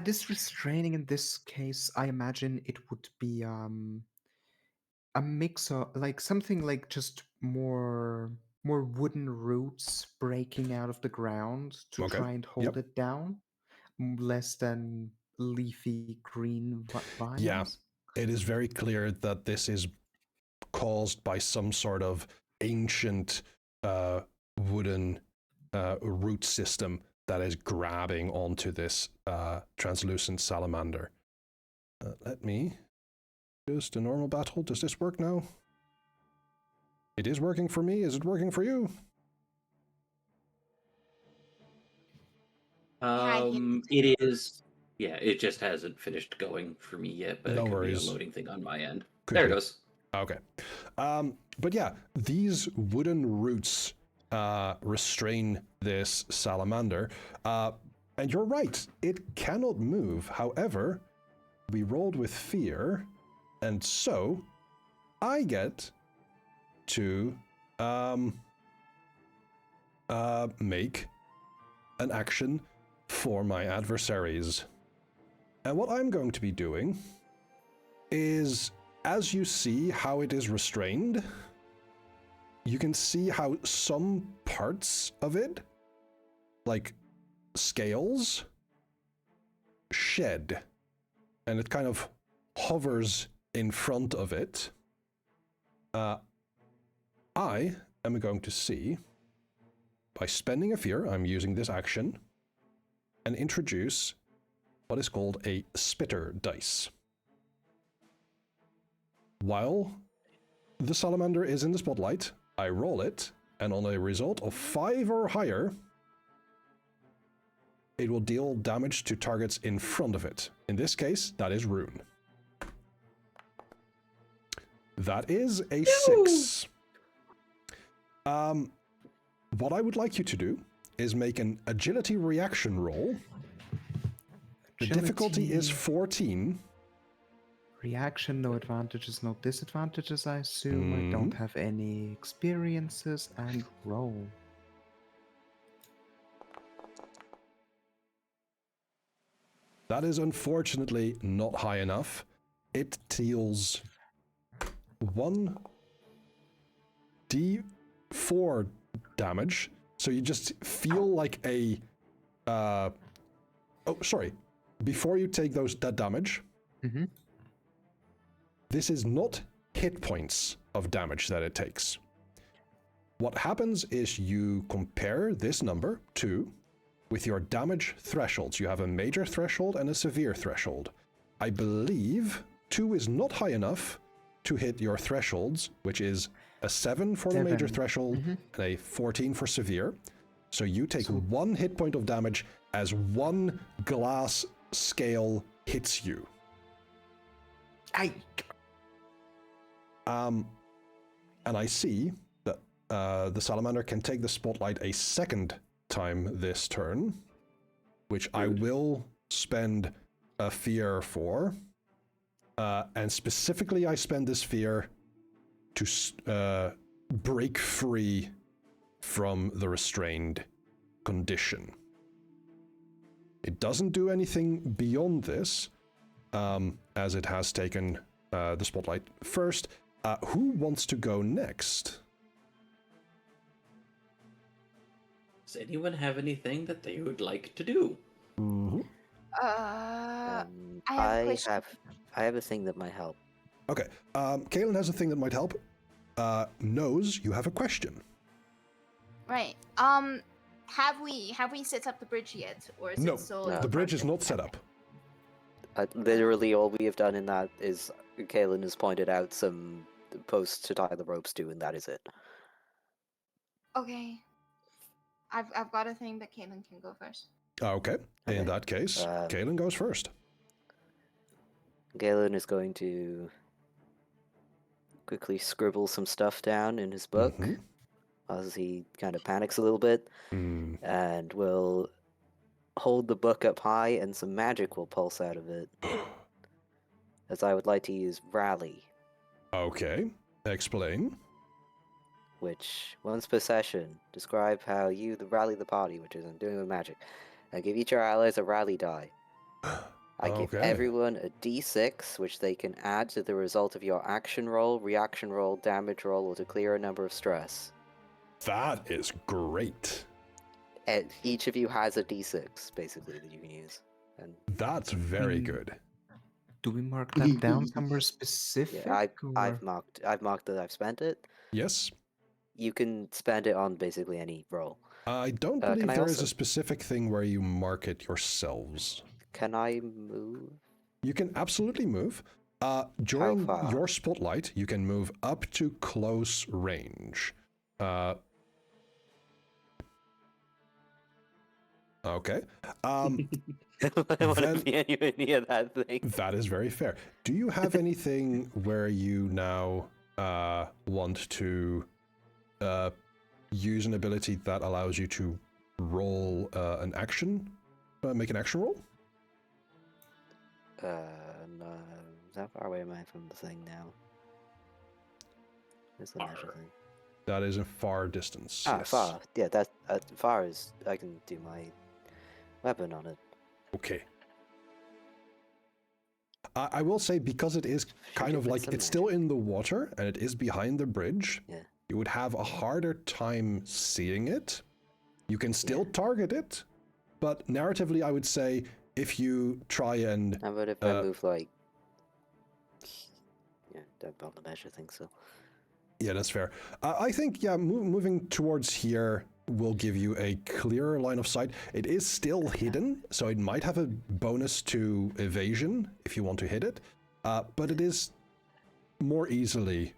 This restraining in this case, I imagine it would be a mix of like something like just more wooden roots breaking out of the ground to try and hold it down, less than leafy green vines. Yeah, it is very clear that this is caused by some sort of ancient wooden root system that is grabbing onto this translucent salamander. Let me... Just a normal battle. Does this work now? It is working for me. Is it working for you? It is. Yeah, it just hasn't finished going for me yet, but No it could worries. be a loading thing on my end. Could It be. goes. Okay. But yeah, these wooden roots restrain this salamander. And you're right, it cannot move. However, we rolled with fear, and so I get to make an action for my adversaries. And what I'm going to be doing is, as you see how it is restrained, you can see how some parts of it, like scales, shed, and it kind of hovers in front of it. I am going to see, by spending a fear, I'm using this action, and introduce what is called a spitter dice. While the salamander is in the spotlight, I roll it, and on a result of 5 or higher, it will deal damage to targets in front of it. In this case, that is Rune. That is a 6. What I would like you to do is make an agility reaction roll. The difficulty is Agility. 14. Reaction, no advantages, no disadvantages, I assume. I don't have any experiences, and roll. That is unfortunately not high enough. It deals 1d4 damage. So you just feel like a... oh, sorry. Before you take that damage, this is not hit points of damage that it takes. What happens is you compare this number to with your damage thresholds. You have a major threshold and a severe threshold. I believe 2 is not high enough to hit your thresholds, which is a 7 for the major threshold and a 14 for severe. So you take 1 hit point of damage as 1 glass scale hits you. And I see that the salamander can take the spotlight a second time this turn, which I will spend a fear for. And specifically, I spend this fear to break free from the restrained condition. It doesn't do anything beyond this, as it has taken the spotlight first. Who wants to go next? Does anyone have anything that they would like to do? I have a I question. have a thing that might help. Okay, Kaelin has a thing that might help. Nose, you have a question. Right. Have we set up the bridge yet, or is No, it still? the bridge is not set up. Literally, all we have done in that is Kaelin has pointed out some posts to tie the ropes to, and that is it. Okay. I've got a thing, but Kaylin can go first. Okay, in that case, Kaelin goes first. Galen is going to quickly scribble some stuff down in his book as he kind of panics a little bit, and will hold the book up high and some magic will pulse out of it. As I would like to use Rally. Okay, explain. Which, once per session, describe how you rally the party, which is I'm doing with magic. I give each of our allies a rally die. I give everyone a d6, which they can add to the result of your action roll, reaction roll, damage roll, or to clear a number of stress. That is great. And each of you has a d6, basically, that you can use. And that's very good. Do we mark that down somewhere specific? Yeah, I've marked that I've spent it. Yes. You can spend it on basically any roll. I don't believe there is a specific thing where you mark it yourselves. Can I move? You can absolutely move. During your spotlight, you can move up to close range. Okay. I don't want to be anywhere near that thing. That is very fair. Do you have anything where you now want to use an ability that allows you to roll an action, make an action roll? No. How far away am I from the thing now? Where's the measure thing? That is a far distance. Ah, yes. far. Yeah, that far is. I can do my weapon on it. Okay. I will say, because it is kind of like it's still in the water and it is behind the bridge, you would have a harder time seeing it. You can still target it, but narratively, I would say if you try and. How about if I move like? Yeah, don't bother the measure thing. So. Yeah, that's fair. I think moving towards here will give you a clearer line of sight. It is still hidden, so it might have a bonus to evasion if you want to hit it, but it is more easily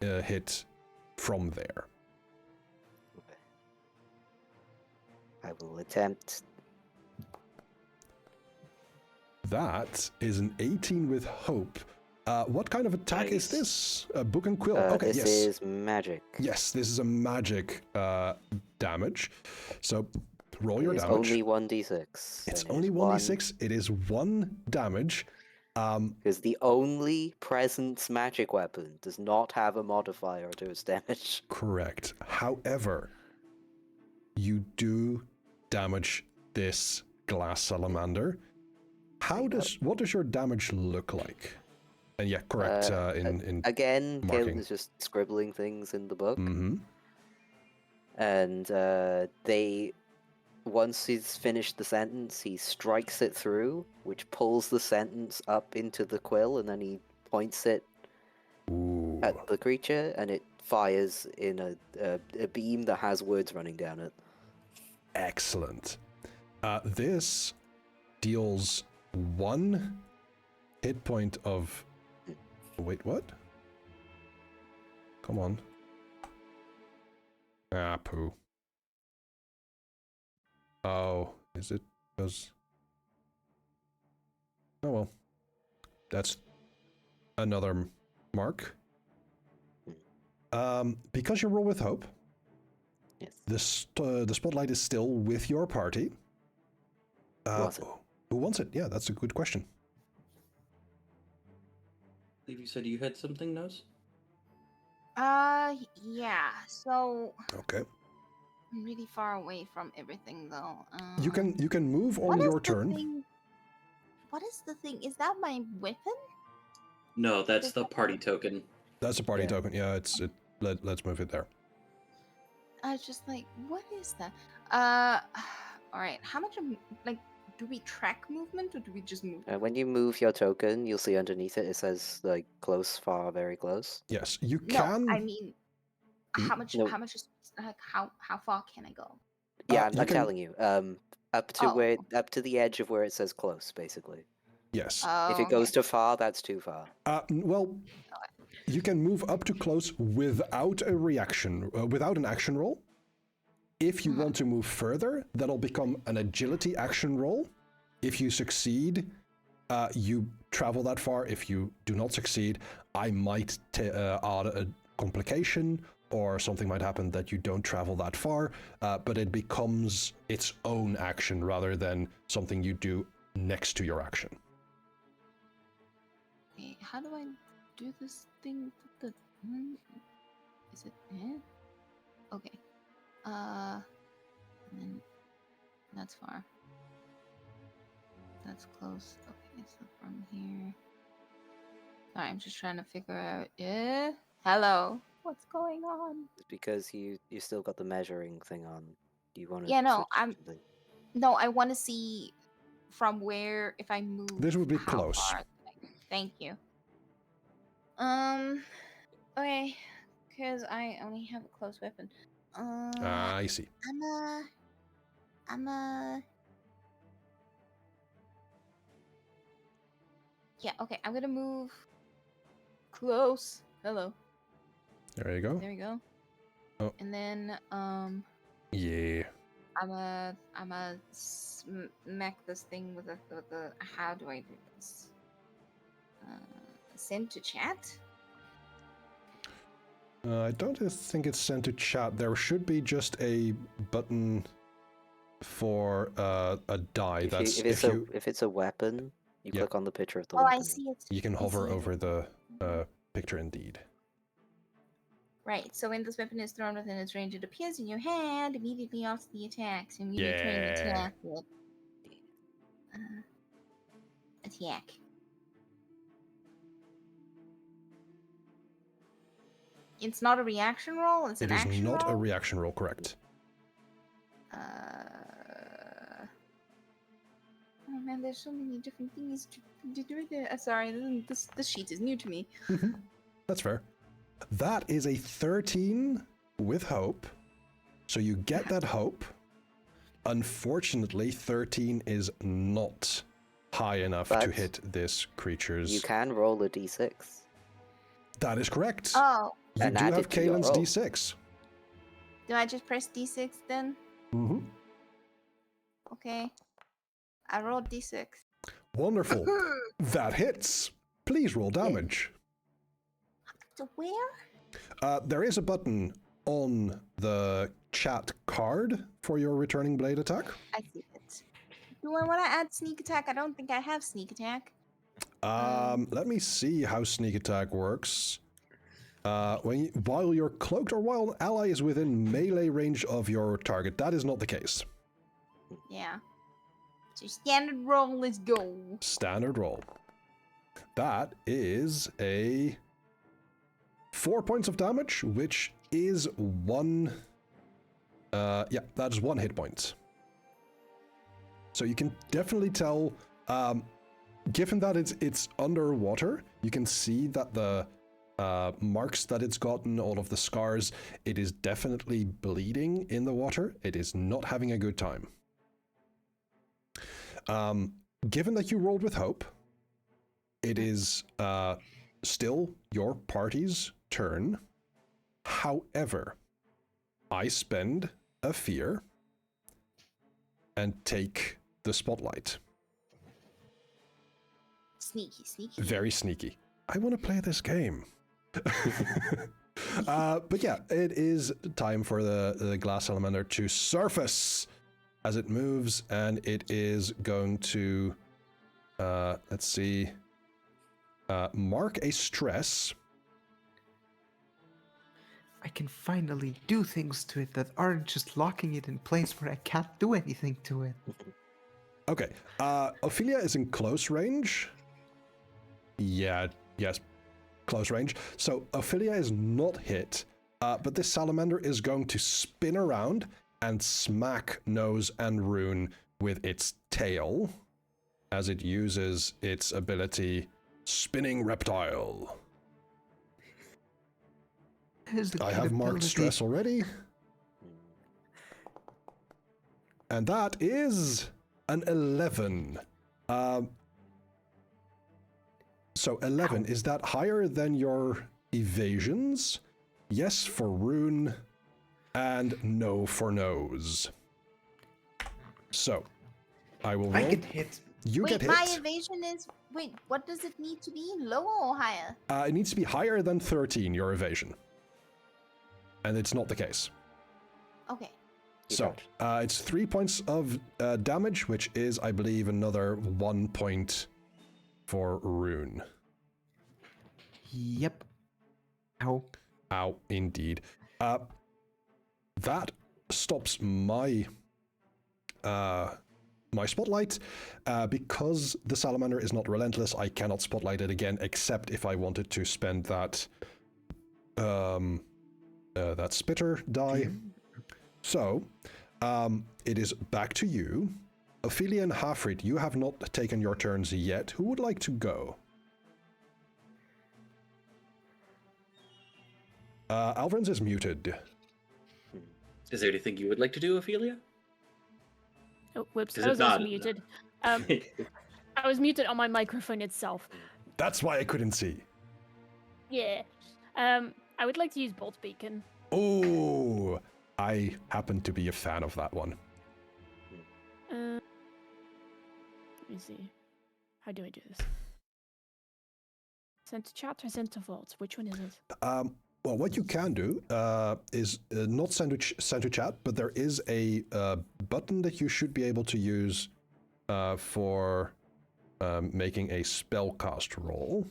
hit from there. Okay. I will attempt. That is an 18 with hope. What kind of attack is this? Book and quill. Okay, this yes. is magic. Yes, this is a magic damage. So roll your It's damage. only 1d6. It's and only one- 1d6. It is 1 damage. Because the only presence magic weapon does not have a modifier to its damage. Correct. However, you do damage this glass salamander. What does your damage look like? And yeah, correct. In again, marking. Caleb is just scribbling things in the book. Mm-hmm. And once he's finished the sentence, he strikes it through, which pulls the sentence up into the quill, and then he points it at the creature, and it fires in a beam that has words running down it. Excellent. This deals 1 hit point of... Wait, what? Come on. Ah, poo. Oh, is it? Because... Oh well. That's another mark. Because you roll with hope, yes. The spotlight is still with your party. Who wants it? Yeah, that's a good question. I believe you said you had something, Nose? Yeah. So Okay. I'm really far away from everything, though. You can move on what is your the turn. thing- What is the thing? Is that my weapon? No, that's the party token. That's a party token. Yeah, let's move it there. I was just like, what is that? All right. How much do we track movement or do we just move? When you move your token, you'll see underneath it says like close, far, very close. Yes, you No, can. I mean, how much? No. How much is like how far can I go? Yeah, you I'm can- telling you. Up to the edge of where it says close, basically. Yes. Oh, If it goes too far, that's too far. Well, you can move up to close without a reaction, without an action roll. If you want to move further, that'll become an agility action roll. If you succeed, you travel that far. If you do not succeed, I might add a complication, or something might happen that you don't travel that far, but it becomes its own action rather than something you do next to your action. Okay, how do I do this thing? Is it? Okay. And then that's far. That's close. Okay, so from here. Sorry, I'm just trying to figure out. Yeah. Hello. What's going on? It's because you still got the measuring thing on. Do you want to? Yeah, no, No, I want to see from where if I move. This would be how close. far. Thank you. Okay, because I only have a close weapon. I see. Yeah, okay, I'm gonna move close. Hello. There you go. There we go. Oh. And then, Yeah. I'm a smack this thing with the how do I do this? Send to chat? I don't think it's sent to chat. There should be just a button for a die. If it's a weapon, you click on the picture of the weapon. I see it. You can I hover see it. over the picture indeed. Right, so when this weapon is thrown within its range, it appears in your hand immediately after the attack. So immediately trying to attack it. Attack. It's not a reaction roll. It's an It is action not roll. a reaction roll, correct? Oh man, there's so many different things to do with it. Sorry, this sheet is new to me. That's fair. That is a 13 with hope. So you get that hope. Unfortunately, 13 is not high enough to hit this creature's... You can roll a d6. That is correct. Oh. You And do add have it to your Kalen's roll. D6. Do I just press D6 then? Mm-hmm. Okay. I rolled D6. Wonderful. That hits. Please roll damage. So where? There is a button on the chat card for your returning blade attack. I see it. Do I want to add sneak attack? I don't think I have sneak attack. Let me see how sneak attack works. While you're cloaked or while an ally is within melee range of your target, that is not the case. Yeah. So standard roll, let's go. Standard roll. That is a 4 points of damage, which is one. Yeah, that is 1 hit point. So you can definitely tell. Given that it's underwater, you can see that the marks that it's gotten, all of the scars, it is definitely bleeding in the water. It is not having a good time. Given that you rolled with hope, it is still your party's turn. However, I spend a fear and take the spotlight. Sneaky, sneaky. Very sneaky. I want to play this game. But yeah, it is time for the glass salamander to surface as it moves, and it is going to, let's see, mark a stress. I can finally do things to it that aren't just locking it in place where I can't do anything to it. Okay, Ophelia is in close range. Yeah, yes, close range. So Ophelia is not hit, but this salamander is going to spin around and smack Nose and Rune with its tail as it uses its ability Spinning Reptile. I have marked stress already. And that is an 11. So 11, is that higher than your evasions? Yes for Rune, and no for Nose. So, I will roll. I get hit. You Wait, get hit. my evasion is... Wait, what does it need to be? Lower or higher? It needs to be higher than 13, your evasion. And it's not the case. Okay. So, it's 3 points of damage, which is, I believe, another 1 point for Rune. Yep. Ow. Ow, indeed. That stops my my spotlight. Because the salamander is not relentless, I cannot spotlight it again, except if I wanted to spend that that spitter die. So, it is back to you. Ophelia and Hafrid, you have not taken your turns yet. Who would like to go? Alvrins is muted. Is there anything you would like to do, Ophelia? Oh, whoops, Is I it was also not? muted. I was muted on my microphone itself. That's why I couldn't see. Yeah. I would like to use Bolt Beacon. Oh, I happen to be a fan of that one. Let me see. How do I do this? Send to chat or send to vault? Which one is it? Well, what you can do is not send to chat, but there is a button that you should be able to use for making a spellcast roll.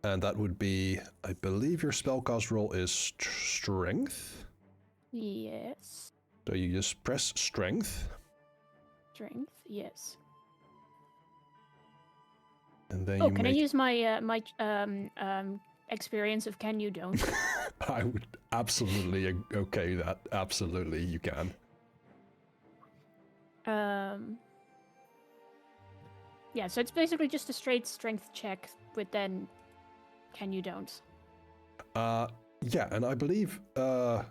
And that would be, I believe your spellcast roll is strength. Yes. So you just press strength. Strength, yes. And then Oh, you can I make... use my experience of can you don't? I would absolutely okay that. Absolutely, you can. Yeah, so it's basically just a straight strength check with then can you don't. Yeah, and I believe oh,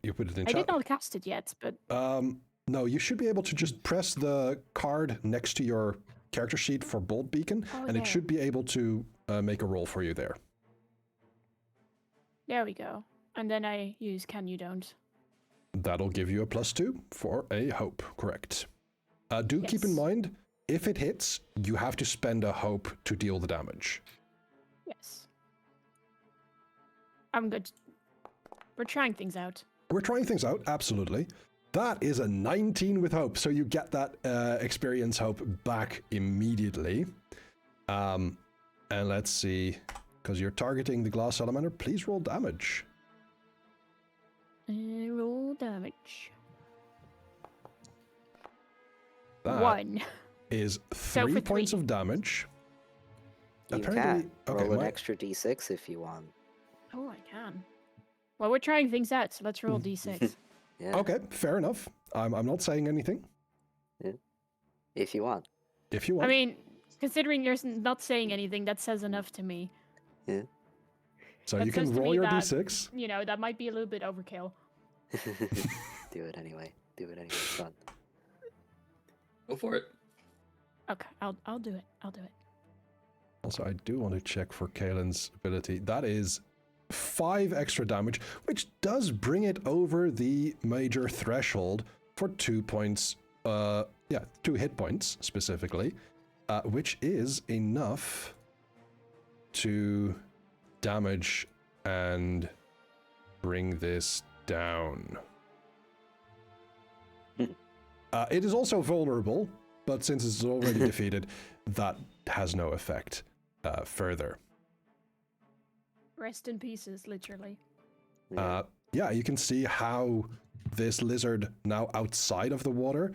you put it in I chat. did not cast it yet, but no, you should be able to just press the card next to your character sheet for Bolt Beacon, and yeah. it should be able to make a roll for you there. There we go. And then I use can you don't. That'll give you a +2 for a hope, correct. Do keep in mind, if it hits, you have to spend a hope to deal the damage. Yes. I'm good. We're trying things out. We're trying things out, absolutely. That is a 19 with hope, so you get that experience hope back immediately. And let's see, because you're targeting the glass salamander, please roll damage. Roll damage. That 1. is So 3 for points 3. of damage. You can roll an extra d6 if you want. Oh, I can. Well, we're trying things out, so let's roll d6. Yeah. Okay, fair enough. I'm not saying anything. Yeah. If you want. If you want. I mean, considering you're not saying anything, that says enough to me. Yeah. So That you can says to roll me your that, d6. You know, that might be a little bit overkill. Do it anyway. It's fun. Go for it. Okay, I'll do it. I'll do it. Also, I do want to check for Kaelin's ability. That is 5 extra damage, which does bring it over the major threshold for 2 points. 2 hit points specifically, which is enough to damage and bring this down. It is also vulnerable, but since it's already defeated, that has no effect further. Rest in pieces, literally. Yeah, you can see how this lizard, now outside of the water,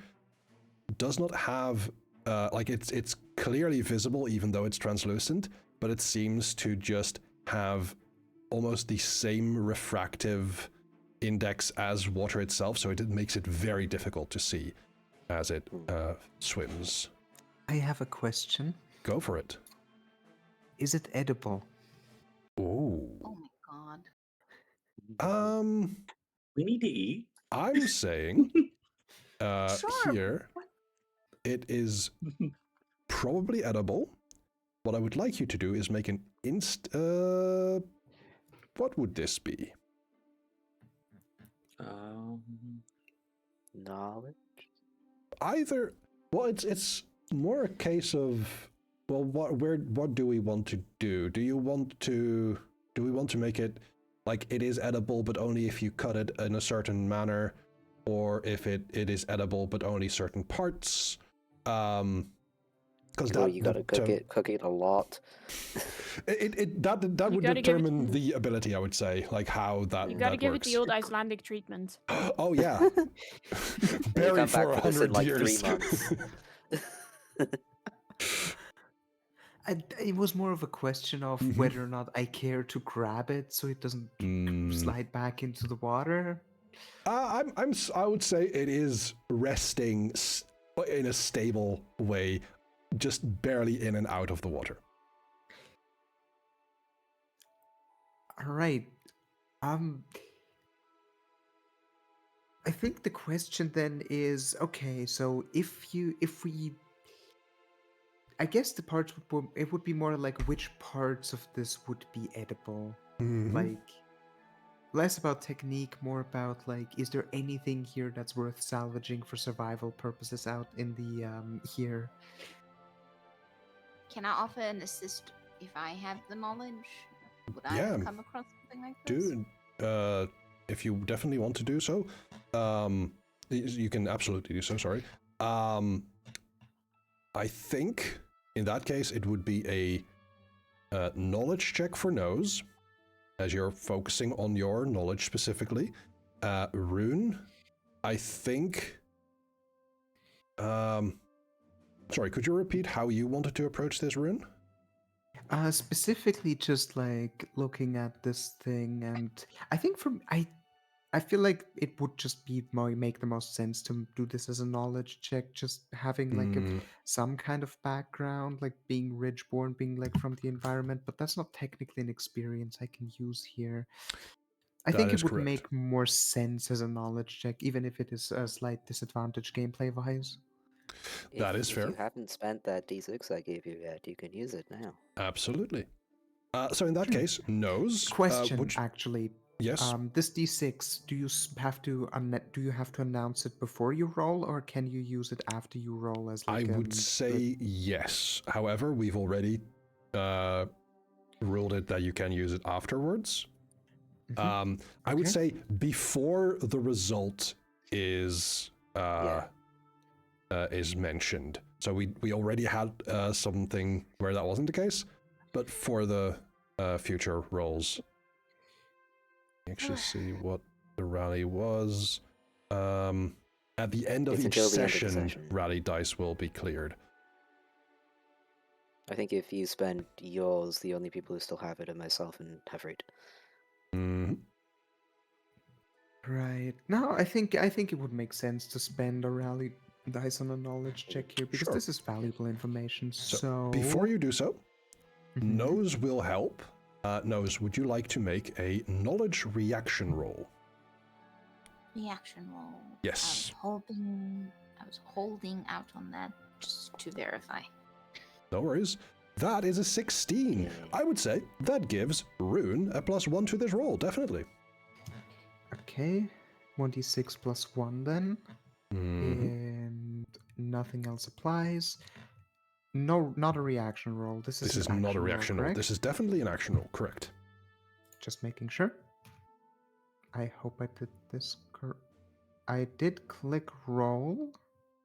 does not have it's clearly visible even though it's translucent, but it seems to just have almost the same refractive index as water itself, so it makes it very difficult to see as it swims. I have a question. Go for it. Is it edible? Ooh. Oh my god. We need to eat. I'm saying Sure. here it is probably edible. What I would like you to do is make an what would this be? Knowledge? It's more a case of, well, what do we want to do? Do we want to make it like it is edible but only if you cut it in a certain manner, or if it is edible but only certain parts? Because you gotta cook it a lot. that would determine the ability, I would say, like how that You gotta give works. it the old Icelandic treatment. Oh yeah, bury for 100 years. 3 months. It was more of a question of whether or not I care to grab it so it doesn't slide back into the water. I would say it is resting in a stable way, just barely in and out of the water. All right. I think the question then is, okay, so if we I guess the parts it would be more like which parts of this would be edible. Like less about technique, more about like, is there anything here that's worth salvaging for survival purposes out in the here? Can I offer an assist if I have the knowledge? Would I Yeah. come across something like this? Do if you definitely want to do so, you can absolutely do so. Sorry. I think in that case it would be a knowledge check for nose, as you're focusing on your knowledge specifically. Rune, I think. Sorry, could you repeat how you wanted to approach this, Rune? Specifically just like looking at this thing, and I think I feel like it would just make the most sense to do this as a knowledge check, just having like some kind of background, like being Ridgeborn, being like from the environment, but that's not technically an experience I can use here. I That think is it would correct. make more sense as a knowledge check, even if it is a slight disadvantage gameplay-wise. That is fair. If you haven't spent that d6 I gave you yet, you can use it now. Absolutely. So in that case, nose. Question, actually. Yes. This d6, do you have to announce it before you roll, or can you use it after you roll as like I would say yes. However, we've already ruled it that you can use it afterwards. I would say before the result is mentioned. So we already had something where that wasn't the case, but for the future rolls, actually see what the rally was. At the end of It's each until the end of the session, session. rally dice will be cleared. I think if you spend yours, the only people who still have it are myself and Havrit. Right. No, I think it would make sense to spend a rally dice on a knowledge check here because this is valuable information. So Before you do so, Nose will help. Nose, would you like to make a knowledge reaction roll? Reaction roll. Yes. I was holding out on that just to verify. No worries. That is a 16. I would say that gives Rune a +1 to this roll, definitely. Okay, 1d6 plus 1 then. And nothing else applies. No, not a reaction roll. This is not a reaction roll. This is definitely an action roll, correct. Just making sure. I hope I did this I did click roll.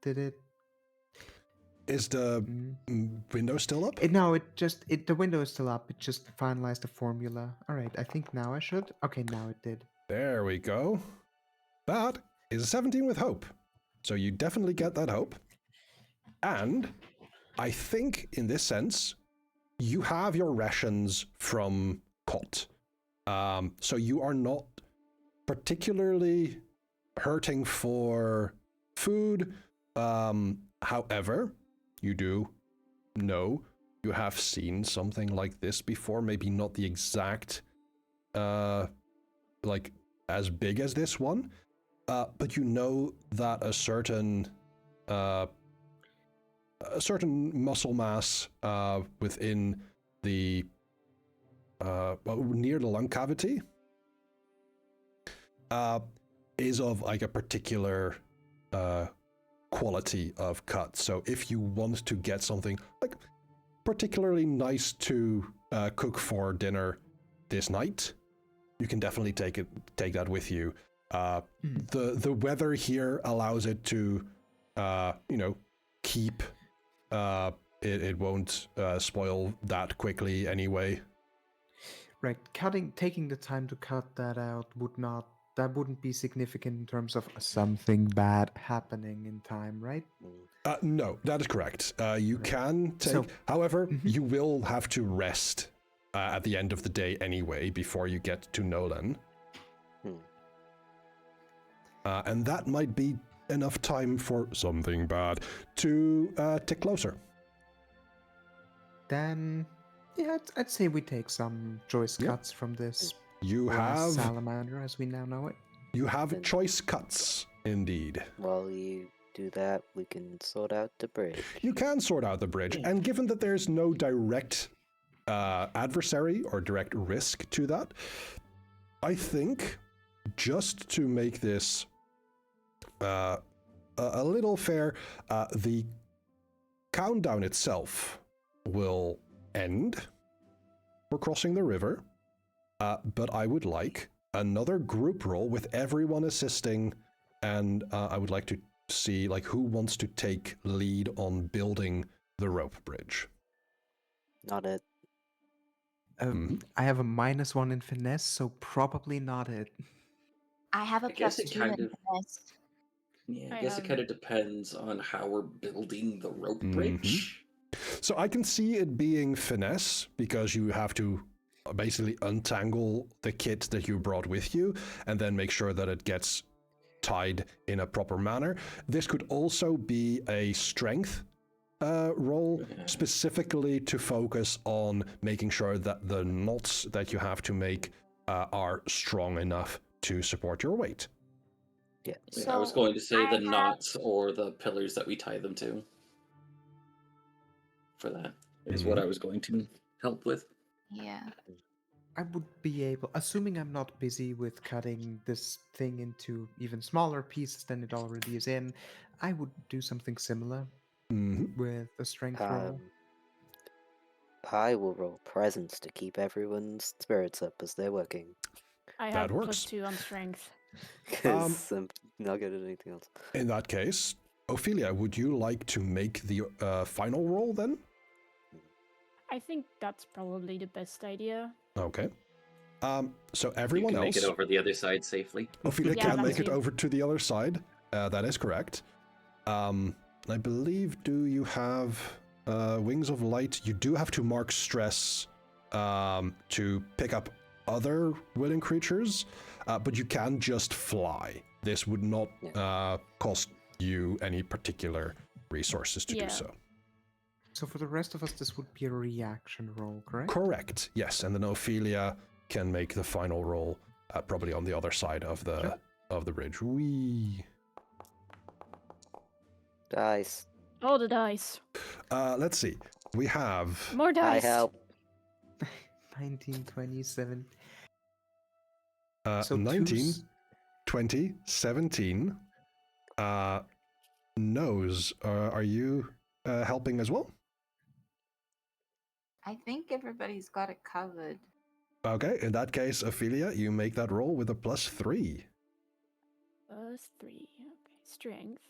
Did it? Is the window still up? The window is still up. It just finalized the formula. All right, I think now I should. Okay, now it did. There we go. That is a 17 with hope. So you definitely get that hope. And I think in this sense, you have your rations from Cot. So you are not particularly hurting for food. However, you do know you have seen something like this before, maybe not the exact, like as big as this one, but you know that a certain muscle mass within the near the lung cavity is of like a particular quality of cut. So if you want to get something like particularly nice to cook for dinner this night, you can definitely take that with you. The weather here allows it to keep it won't spoil that quickly anyway. Right, taking the time to cut that out wouldn't be significant in terms of something bad happening in time, right? No, that is correct. You can take, however, you will have to rest at the end of the day anyway before you get to Nolan. And that might be enough time for something bad to tick closer. Then, yeah, I'd say we take some choice cuts from this. You have salamander, as we now know it. You have choice cuts, indeed. While you do that, we can sort out the bridge. You can sort out the bridge, and given that there's no direct adversary or direct risk to that, I think just to make this a little fair, the countdown itself will end for crossing the river. But I would like another group roll with everyone assisting, and I would like to see like who wants to take lead on building the rope bridge. Not it. I have a -1 in finesse, so probably not it. I have a I guess it +2 kind in of- finesse. Yeah, I guess it kind of depends on how we're building the rope Mm-hmm. bridge. So I can see it being finesse because you have to basically untangle the kit that you brought with you and then make sure that it gets tied in a proper manner. This could also be a strength roll, specifically to focus on making sure that the knots that you have to make are strong enough to support your weight. Yeah. I was going to say the knots or the pillars that we tie them to. For that is what I was going to help with. Yeah. I would be able, assuming I'm not busy with cutting this thing into even smaller pieces than it already is in, I would do something similar with a strength roll. I will roll presence to keep everyone's spirits up as they're working. I That have works. +2 on strength. Because I'm not good at anything else. In that case, Ophelia, would you like to make the final roll then? I think that's probably the best idea. Okay. So You everyone can else. make it over the other side safely. Ophelia Yeah, can that make it too. over to the other side. That is correct. I believe, do you have Wings of Light? You do have to mark stress to pick up other willing creatures, but you can just fly. This would not cost you any particular resources to do so. So for the rest of us, this would be a reaction roll, correct? Correct, yes. And then Ophelia can make the final roll, probably on the other side of the bridge. Whee! Dice. Oh, the dice. Let's see. We have... More dice. I help. 19, 27. So 19, 20, 17. Nose, are you helping as well? I think everybody's got it covered. Okay, in that case, Ophelia, you make that roll with a +3. +3. Okay, strength.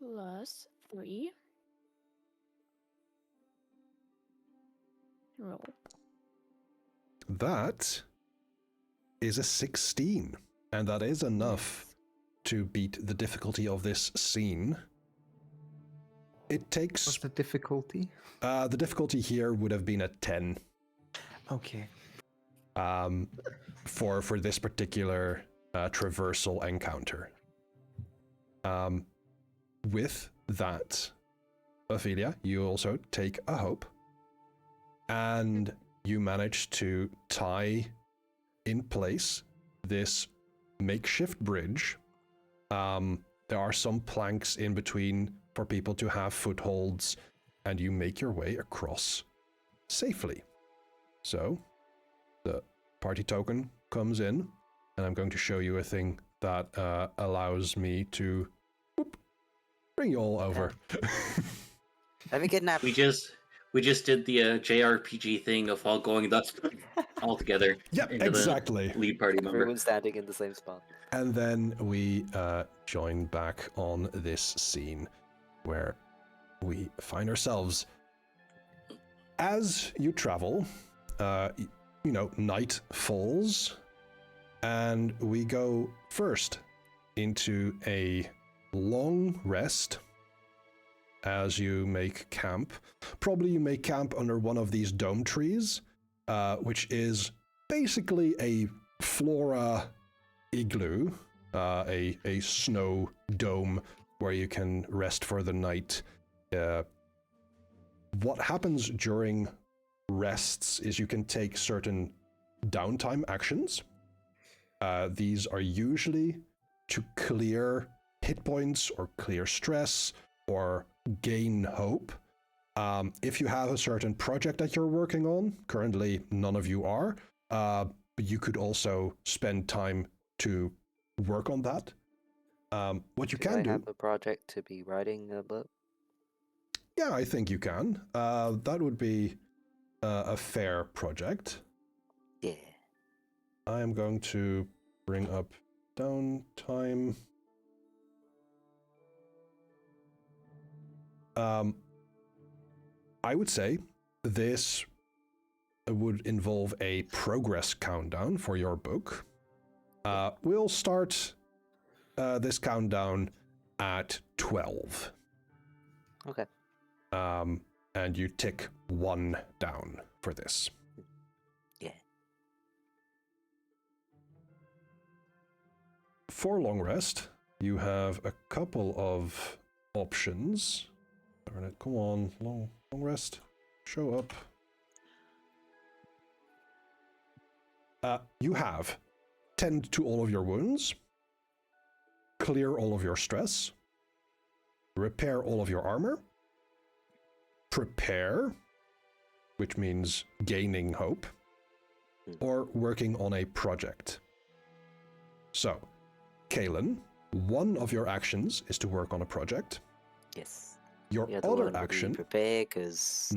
+3. Roll. That is a 16, and that is enough to beat the difficulty of this scene. It takes... What's the difficulty? The difficulty here would have been a 10. Okay. For this particular traversal encounter. With that, Ophelia, you also take a hope, and you manage to tie in place this makeshift bridge. There are some planks in between for people to have footholds, and you make your way across safely. So, the party token comes in, and I'm going to show you a thing that allows me to bring you all over. Let me kidnap. We just did the JRPG thing of all going all together. Yep, into exactly. The lead party member. Everyone's standing in the same spot. And then we join back on this scene where we find ourselves. As you travel, night falls, and we go first into a long rest as you make camp. Probably you make camp under one of these dome trees, which is basically a flora igloo, a snow dome where you can rest for the night. What happens during rests is you can take certain downtime actions. These are usually to clear hit points or clear stress or gain hope. If you have a certain project that you're working on, currently none of you are, but you could also spend time to work on that. What you can do... I have a project to be writing a book? Yeah, I think you can. That would be a fair project. Yeah. I am going to bring up downtime. I would say this would involve a progress countdown for your book. We'll start this countdown at 12. Okay. And you tick 1 down for this. Yeah. For long rest, you have a couple of options. Darn it, come on, long rest, show up. You have tend to all of your wounds, clear all of your stress, repair all of your armor, prepare, which means gaining hope, or working on a project. So, Kaelin, one of your actions is to work on a project. Yes. Your The other other one would be action... prepare, because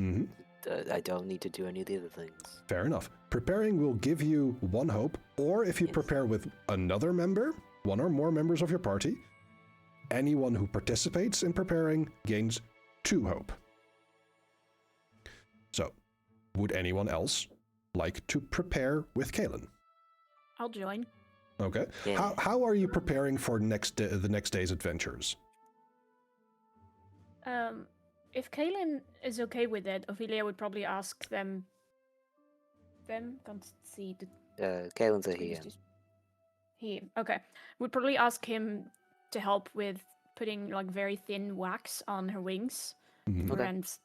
I don't need to do any of the other things. Fair enough. Preparing will give you 1 hope, or if you prepare with another member, 1 or more members of your party, anyone who participates in preparing gains 2 hope. So, would anyone else like to prepare with Kaelin? I'll join. Okay. How are you preparing for the next day's adventures? If Kaelin is okay with it, Ophelia would probably ask them. Can't see the. Kaelin's a he. He. Okay. Would probably ask him to help with putting like very thin wax on her wings to prevent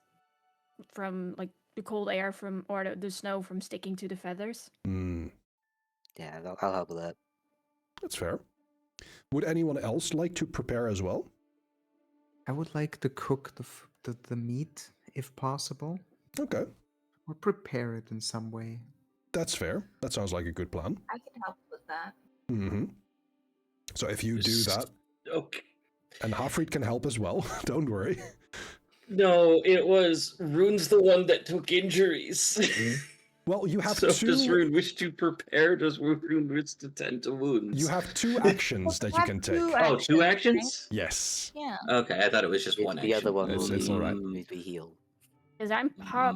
from like the cold air from or the snow from sticking to the feathers. Yeah, I'll help with that. That's fair. Would anyone else like to prepare as well? I would like to cook the meat, if possible. Okay. Or prepare it in some way. That's fair. That sounds like a good plan. I can help with that. Mm-hmm. So if you do that... Okay. And Hafrid can help as well, don't worry. No, it was Rune's the one that took injuries. Well, you have so two... does Rune wish to prepare? Does Rune wish to tend to wounds? You have 2 actions that you can take. Oh, 2 actions? Yes. Yeah. Okay, I thought it was just one action. The other one it's all right. needs to be healed. Because I'm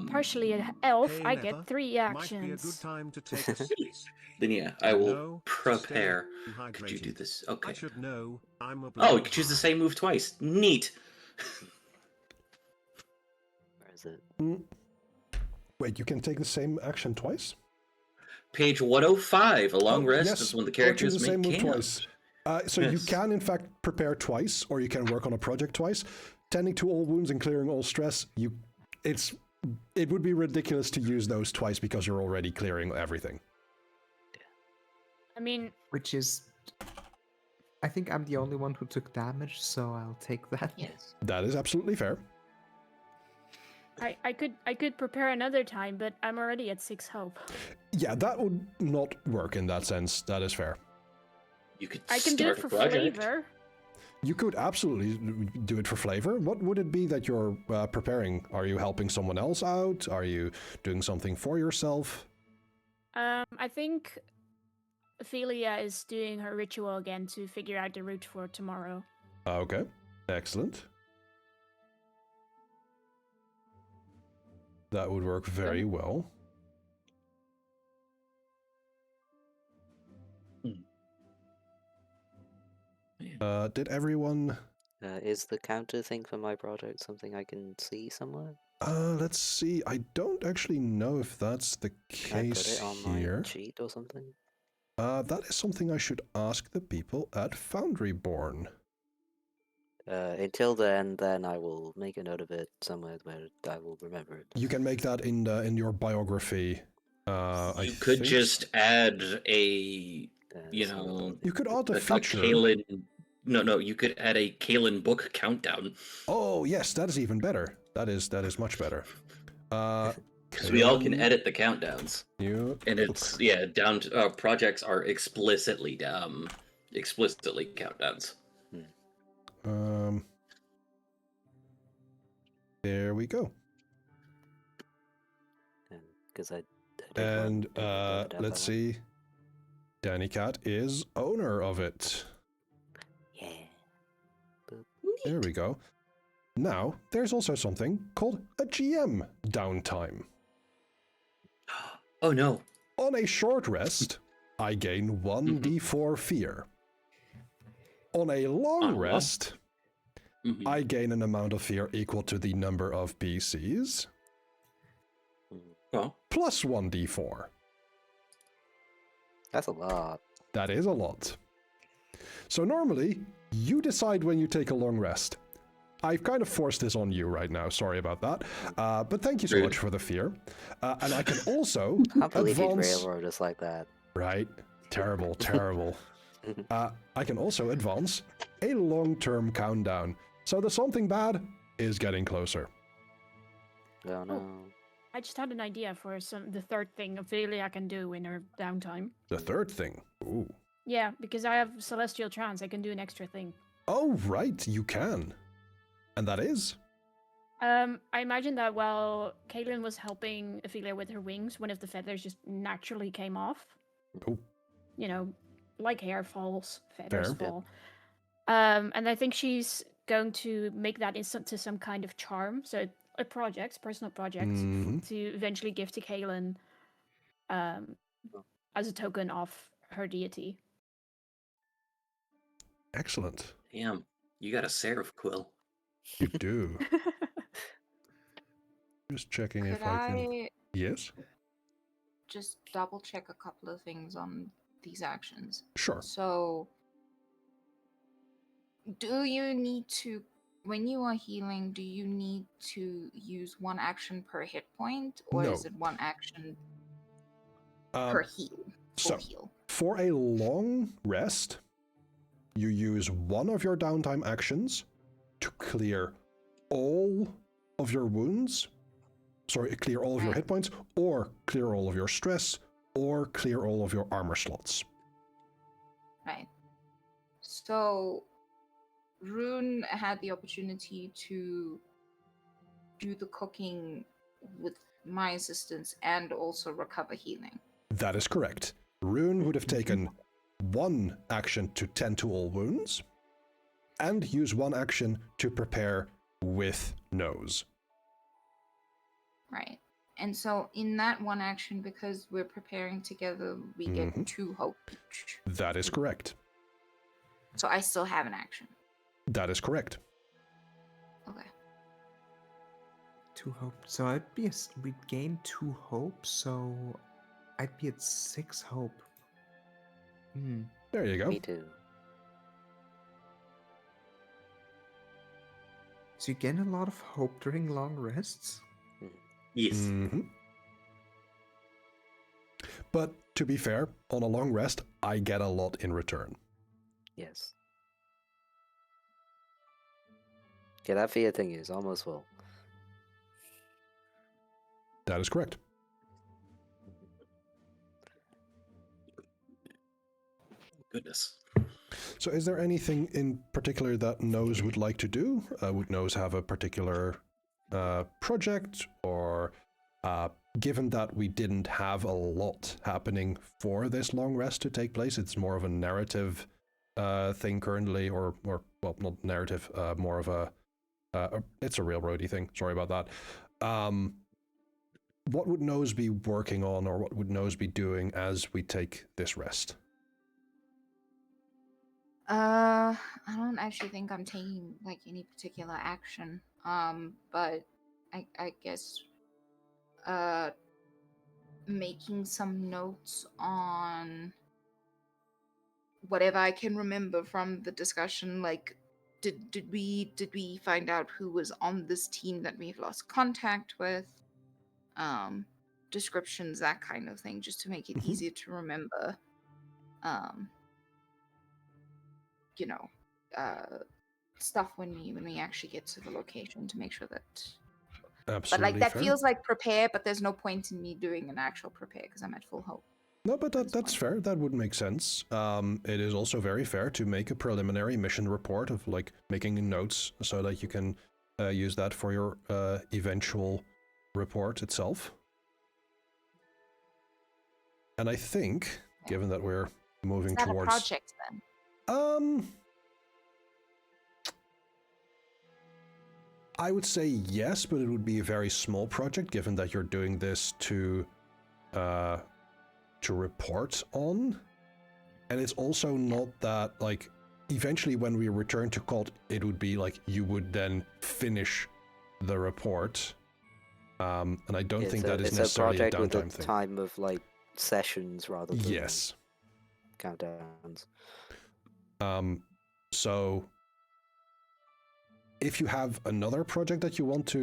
partially an elf, I get 3 actions. Then yeah, I will prepare. Could you do this? Okay. I should know. I'm Oh, you could choose the same move twice. Neat. Where is it? Wait, you can take the same action twice? Page 105. A long rest yes, is when the or characters do the same make move camp. twice. So you can, in fact, prepare twice, or you can work on a project twice. Tending to all wounds and clearing all stress, it would be ridiculous to use those twice because you're already clearing everything. I mean... Which is... I think I'm the only one who took damage, so I'll take that. Yes. That is absolutely fair. I could prepare another time, but I'm already at 6 hope. Yeah, that would not work in that sense. That is fair. You could I can do it for flavor. You could absolutely do it for flavor. What would it be that you're preparing? Are you helping someone else out? Are you doing something for yourself? I think Ophelia is doing her ritual again to figure out the route for tomorrow. Okay, excellent. That would work very well. Did everyone... Is the counter thing for my product something I can see somewhere? Let's see. I don't actually know if that's the case Can I put it on here. my sheet or something? That is something I should ask the people at Foundryborn. Until then I will make a note of it somewhere where I will remember it. You can make that in your biography. You could just add a, You could add a feature. Kaelin, no, you could add a Kaelin book countdown. Oh yes, that is even better. That is much better. Because we all can edit the countdowns. And it's down to projects are explicitly countdowns. There we go. And let's see. Danny Cat is owner of it. Yeah. There we go. Now, there's also something called a GM downtime. Oh no. On a short rest, I gain 1d4 fear. On a long rest, I gain an amount of fear equal to the number of PCs. Plus 1d4. That's a lot. That is a lot. So normally, you decide when you take a long rest. I've kind of forced this on you right now, sorry about that. But thank you so much for the fear. And I can also I believe you'd advance... railroad us like that. Right? Terrible, terrible. I can also advance a long-term countdown. So the something bad is getting closer. Oh no. I just had an idea for the third thing Ophelia can do in her downtime. The third thing? Ooh. Yeah, because I have Celestial Trance, I can do an extra thing. Oh, right, you can. And that is? I imagine that while Kaylin was helping Ophelia with her wings, one of the feathers just naturally came off. Oh. You know, like hair falls, feathers Fair. fall. And I think she's going to make that into some kind of charm. So a project, personal project, to eventually give to Kaylin as a token of her deity. Excellent. Damn, you got a seraph quill. You do. Just checking if Could I can. I Yes. just double check a couple of things on these actions? Sure. So, do you need to, when you are healing, do you need to use one action per hit point, or No. is it one action per heal? Full heal. For a long rest, you use one of your downtime actions to clear all of your wounds, clear all of your hit points, or clear all of your stress, or clear all of your armor slots. Right. So, Rune had the opportunity to do the cooking with my assistance and also recover healing. That is correct. Rune would have taken one action to tend to all wounds, and use one action to prepare with nose. Right. And so in that one action, because we're preparing together, we get 2 hope each. That is correct. So I still have an action. That is correct. Okay. 2 hope. So we'd gain 2 hope, so I'd be at 6 hope. There you go. Me too. So you gain a lot of hope during long rests? Yes. But to be fair, on a long rest, I get a lot in return. Yes. Yeah, that fear thing is almost full. That is correct. Goodness. So is there anything in particular that Nose would like to do? Would Nose have a particular project, or given that we didn't have a lot happening for this long rest to take place, it's more of a narrative thing currently, or well, not narrative, more of a it's a railroady thing. Sorry about that. What would Nose be working on, or what would Nose be doing as we take this rest? I don't actually think I'm taking like any particular action. But I guess making some notes on whatever I can remember from the discussion, like did we find out who was on this team that we've lost contact with? Descriptions, that kind of thing, just to make it easier to remember. You know, stuff when we actually get to the location, to make sure that. Absolutely. But like that fair. feels like prepare, but there's no point in me doing an actual prepare because I'm at full hope. No, but that's fair. That would make sense. It is also very fair to make a preliminary mission report of like making notes so that you can use that for your eventual report itself. And I think, given that we're moving Is that towards a project then? I would say yes, but it would be a very small project, given that you're doing this to report on. And it's also not that, like, eventually when we return to Cult, it would be like you would then finish the report. And I don't think that is necessarily a project with downtime a thing. time of like sessions rather than Yes. countdowns. So if you have another project that you want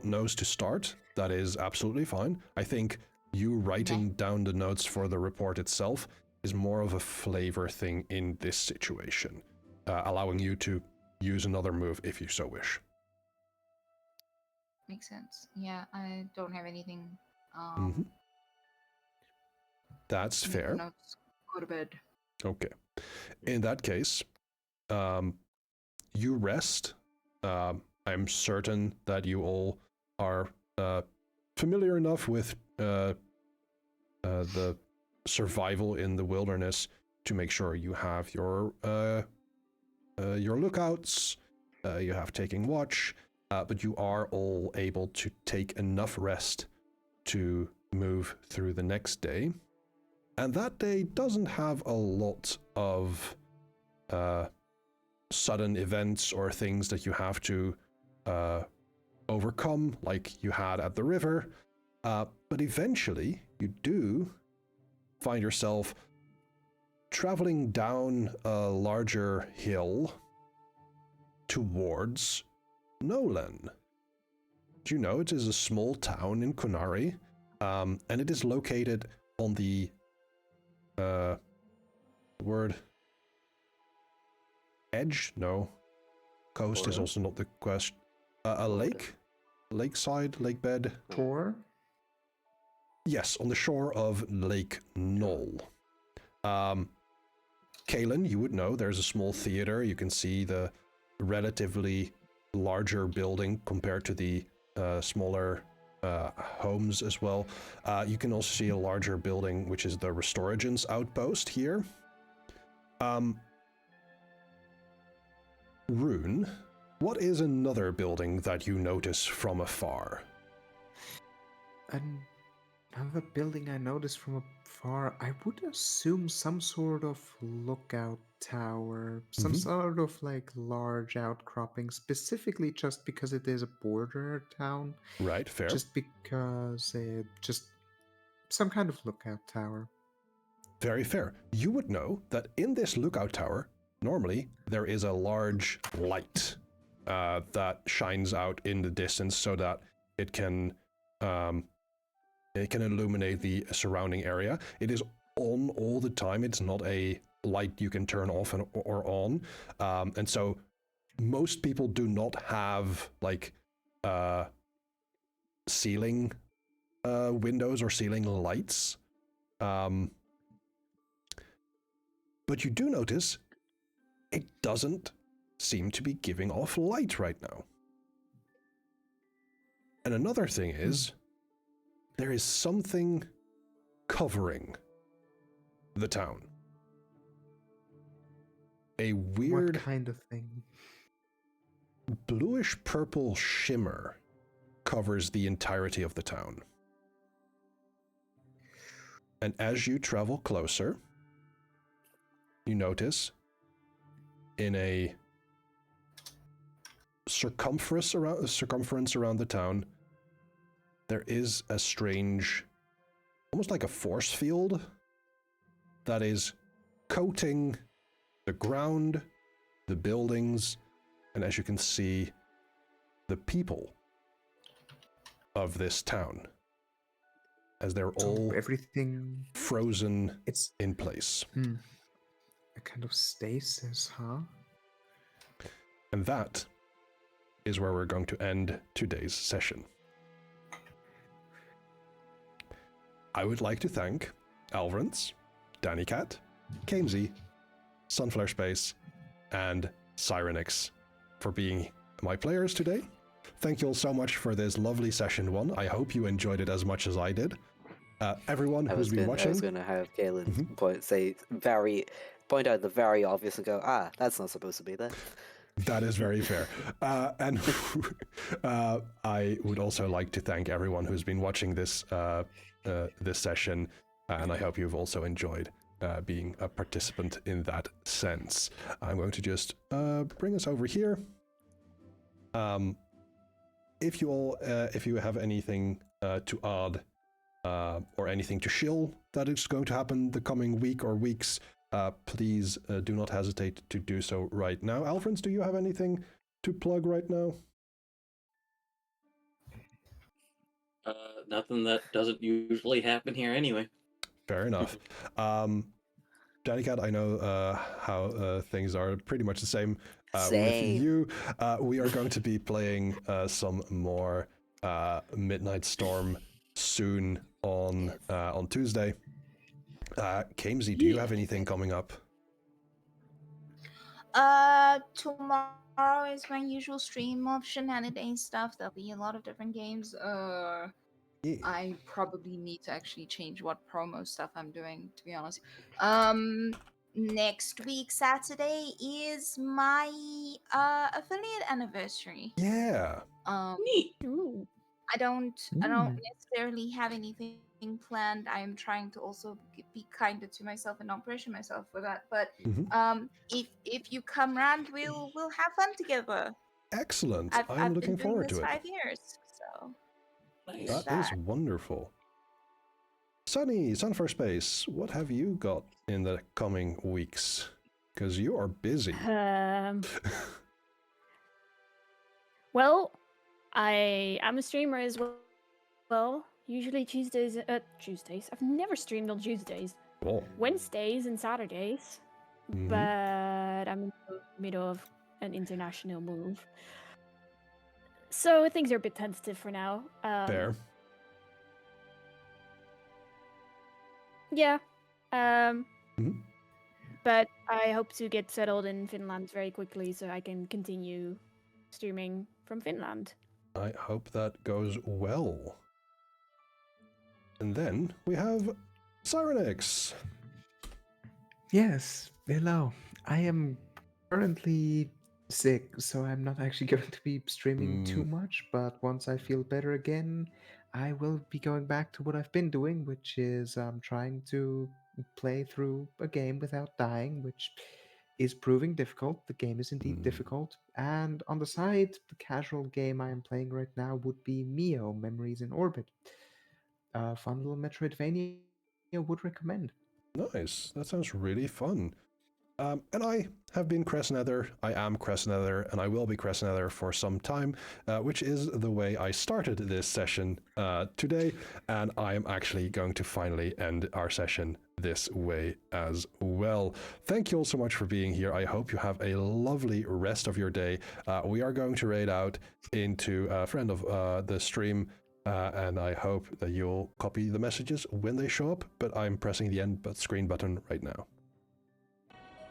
Nose to start, that is absolutely fine. I think you writing down the notes for the report itself is more of a flavor thing in this situation, allowing you to use another move if you so wish. Makes sense. Yeah, I don't have anything. That's fair. Notes. Go to bed. Okay. In that case, you rest. I'm certain that you all are familiar enough with the survival in the wilderness to make sure you have your lookouts, you have taking watch, but you are all able to take enough rest to move through the next day. And that day doesn't have a lot of sudden events or things that you have to overcome like you had at the river, but eventually you do find yourself traveling down a larger hill towards Nolan. Do you know it is a small town in Kunari, and it is located on the edge? No. Coast is also not the question. A lake? Lakeside? Lakebed? Shore? Yes, on the shore of Lake Knoll. Kaelin, you would know there's a small theater. You can see the relatively larger building compared to the smaller homes as well. You can also see a larger building, which is the Restoragens outpost here. Rune, what is another building that you notice from afar? Another building I noticed from afar, I would assume some sort of lookout tower, some sort of like large outcropping, specifically just because it is a border town. Right, fair. Just because just some kind of lookout tower. Very fair. You would know that in this lookout tower, normally there is a large light that shines out in the distance so that it can illuminate the surrounding area. It is on all the time. It's not a light you can turn off or on. And so most people do not have like ceiling windows or ceiling lights. But you do notice it doesn't seem to be giving off light right now. And another thing is, there is something covering the town. A weird... What kind of thing? Bluish purple shimmer covers the entirety of the town. And as you travel closer, you notice in a circumference around the town, there is a strange, almost like a force field that is coating the ground, the buildings, and as you can see, the people of this town, as they're all everything frozen in place. A kind of stasis, huh? And that is where we're going to end today's session. I would like to thank Alvrance, Dannycat, Kamesy, Sunflower Space, and Cyrenix for being my players today. Thank you all so much for this lovely session one. I hope you enjoyed it as much as I did. Everyone who's been watching... I was going to have Kaelin point out the very obvious and go, that's not supposed to be there. That is very fair. And I would also like to thank everyone who's been watching this this session, and I hope you've also enjoyed being a participant in that sense. I'm going to just bring us over here. If you have anything to add or anything to shill that is going to happen the coming week or weeks, please do not hesitate to do so right now. Alfreds, do you have anything to plug right now? Nothing that doesn't usually happen here anyway. Fair enough. Dannycat, I know how things are pretty much the same with you. We are going to be playing some more Midnight Storm soon on Tuesday. Kamesy, do you have anything coming up? Tomorrow Tomorrow is my usual stream of shenanigans stuff. There'll be a lot of different games. I probably need to actually change what promo stuff I'm doing, to be honest. Next week, Saturday, is my affiliate anniversary. Yeah. Neat. I don't necessarily have anything planned. I'm trying to also be kinder to myself and not pressure myself for that. But if you come round, we'll have fun together. Excellent. I've I'm been looking doing forward this to it. 5 years, so That is wonderful. Sunny, Sun for Space, what have you got in the coming weeks? Because you are busy. Well, I am a streamer as well. Usually Tuesdays. I've never streamed on Tuesdays. Oh. Wednesdays and Saturdays. But I'm in the middle of an international move. So things are a bit tentative for now. Fair. Yeah. But I hope to get settled in Finland very quickly so I can continue streaming from Finland. I hope that goes well. And then we have Cyrenix. Yes, hello. I am currently sick, so I'm not actually going to be streaming too much, but once I feel better again, I will be going back to what I've been doing, which is trying to play through a game without dying, which is proving difficult. The game is indeed difficult. And on the side, the casual game I am playing right now would be Mio, Memories in Orbit. Fun little Metroidvania, would recommend. Nice. That sounds really fun. And I have been Cressnether, I am Cressnether, and I will be Cressnether for some time, which is the way I started this session today, and I am actually going to finally end our session this way as well. Thank you all so much for being here. I hope you have a lovely rest of your day. We are going to raid out into a friend of the stream, and I hope that you'll copy the messages when they show up, but I'm pressing the end screen button right now.